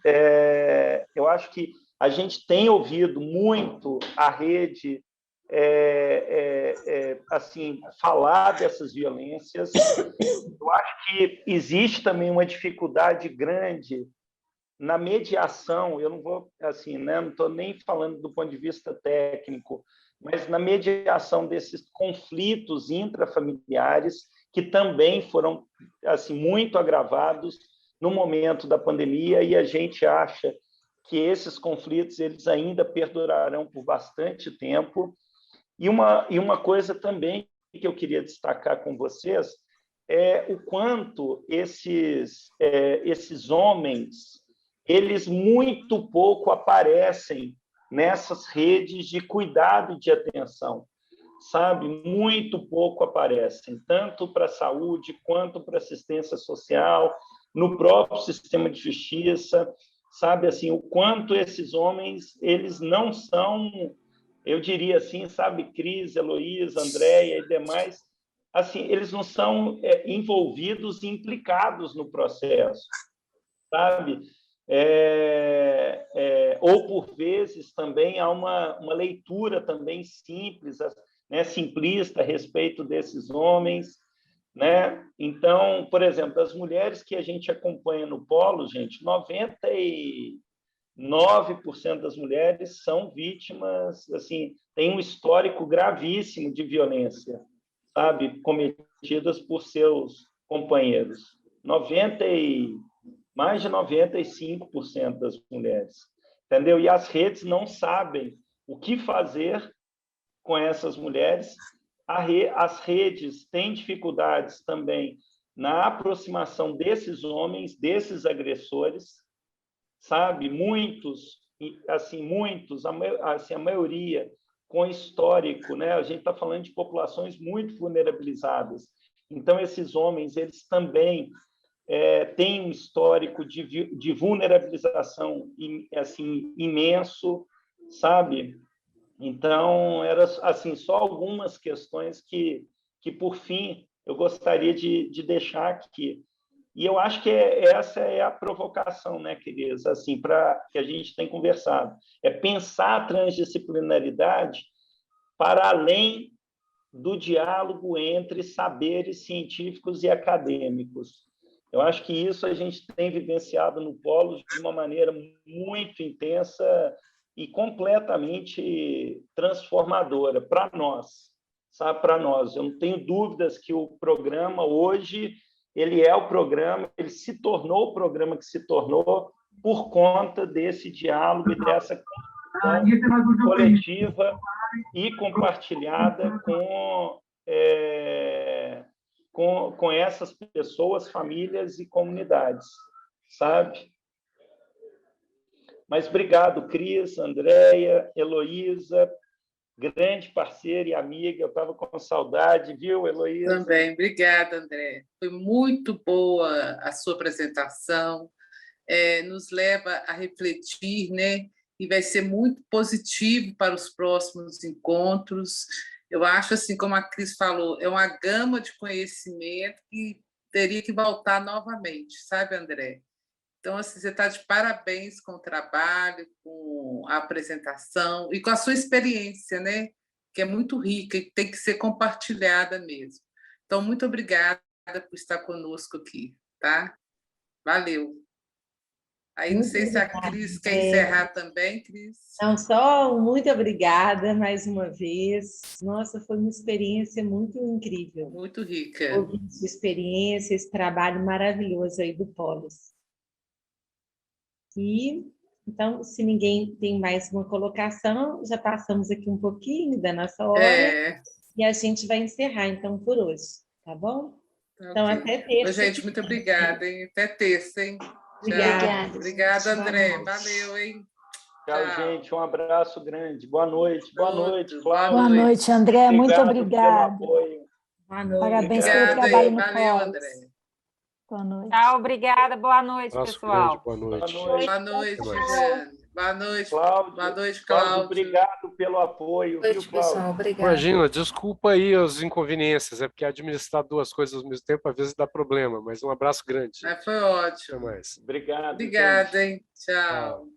eu acho que a gente tem ouvido muito a rede assim, falar dessas violências. Eu acho que existe também uma dificuldade grande na mediação. Eu não vou, assim, né, não estou nem falando do ponto de vista técnico, mas na mediação desses conflitos intrafamiliares que também foram, assim, muito agravados no momento da pandemia, e a gente acha que esses conflitos eles ainda perdurarão por bastante tempo. E uma coisa também que eu queria destacar com vocês é o quanto esses homens eles muito pouco aparecem nessas redes de cuidado e de atenção, sabe? Muito pouco aparecem, tanto para a saúde quanto para a assistência social, no próprio sistema de justiça, sabe? Assim, o quanto esses homens eles não são, eu diria assim, sabe, Cris, Heloísa, Andréia e demais, assim, eles não são envolvidos e implicados no processo, sabe? Ou, por vezes, também há uma leitura também simples, né, simplista a respeito desses homens, né? Então, por exemplo, as mulheres que a gente acompanha no Polo, gente, 99% das mulheres são vítimas, assim, tem um histórico gravíssimo de violência, sabe, cometidas por seus companheiros. Mais de 95% das mulheres, entendeu? E as redes não sabem o que fazer com essas mulheres. As redes têm dificuldades também na aproximação desses homens, desses agressores, sabe? Muitos, a maioria com histórico, né? A gente está falando de populações muito vulnerabilizadas. Então, esses homens, eles também têm um histórico de vulnerabilização assim, imenso, sabe? Então, eram assim, só algumas questões que, por fim, eu gostaria de deixar aqui. E eu acho que essa é a provocação, né, queridos, assim, que a gente tem conversado. É pensar a transdisciplinaridade para além do diálogo entre saberes científicos e acadêmicos. Eu acho que isso a gente tem vivenciado no Polo de uma maneira muito intensa e completamente transformadora para nós, sabe? Para nós. Eu não tenho dúvidas que o programa hoje ele ele se tornou o programa que se tornou por conta desse diálogo e dessa coletiva e compartilhada com essas pessoas, famílias e comunidades, sabe? Mas obrigado, Cris, Andréia, Heloísa, grande parceira e amiga, eu estava com saudade, viu, Heloísa? Também, obrigada, André. Foi muito boa a sua apresentação, nos leva a refletir, né? E vai ser muito positivo para os próximos encontros. Eu acho, assim, como a Cris falou, é uma gama de conhecimento que teria que voltar novamente, sabe, André? Então, assim, você está de parabéns com o trabalho, com a apresentação e com a sua experiência, né? Que é muito rica e tem que ser compartilhada mesmo. Então, muito obrigada por estar conosco aqui, tá? Valeu. Aí, não sei se a Cris quer encerrar também, Cris. Não, só muito obrigada mais uma vez. Nossa, foi uma experiência muito incrível. Muito rica. Ouvir sua experiência, esse trabalho maravilhoso aí do Polos. E, então, se ninguém tem mais uma colocação, já passamos aqui um pouquinho da nossa hora e a gente vai encerrar, então, por hoje, tá bom? Então, até terça. Gente, muito obrigada, hein? Até terça, hein? Obrigada. Obrigada, André. Valeu, hein? Tchau, gente. Um abraço grande. Boa noite. Boa noite, Cláudia. Boa noite, André. Muito obrigado. Boa noite. Parabéns pelo trabalho no Valeu, COS. André. Boa noite. Tchau, obrigada. Boa noite, pessoal. Boa noite. Boa noite, Jane. Boa noite, Cláudio. Boa noite, Cláudio. Cláudio. Obrigado pelo apoio, viu, Cláudio? Imagina, desculpa aí as inconveniências, é porque administrar duas coisas ao mesmo tempo às vezes dá problema, mas um abraço grande. Foi ótimo. Até mais. Obrigado. Obrigada, hein? Tchau.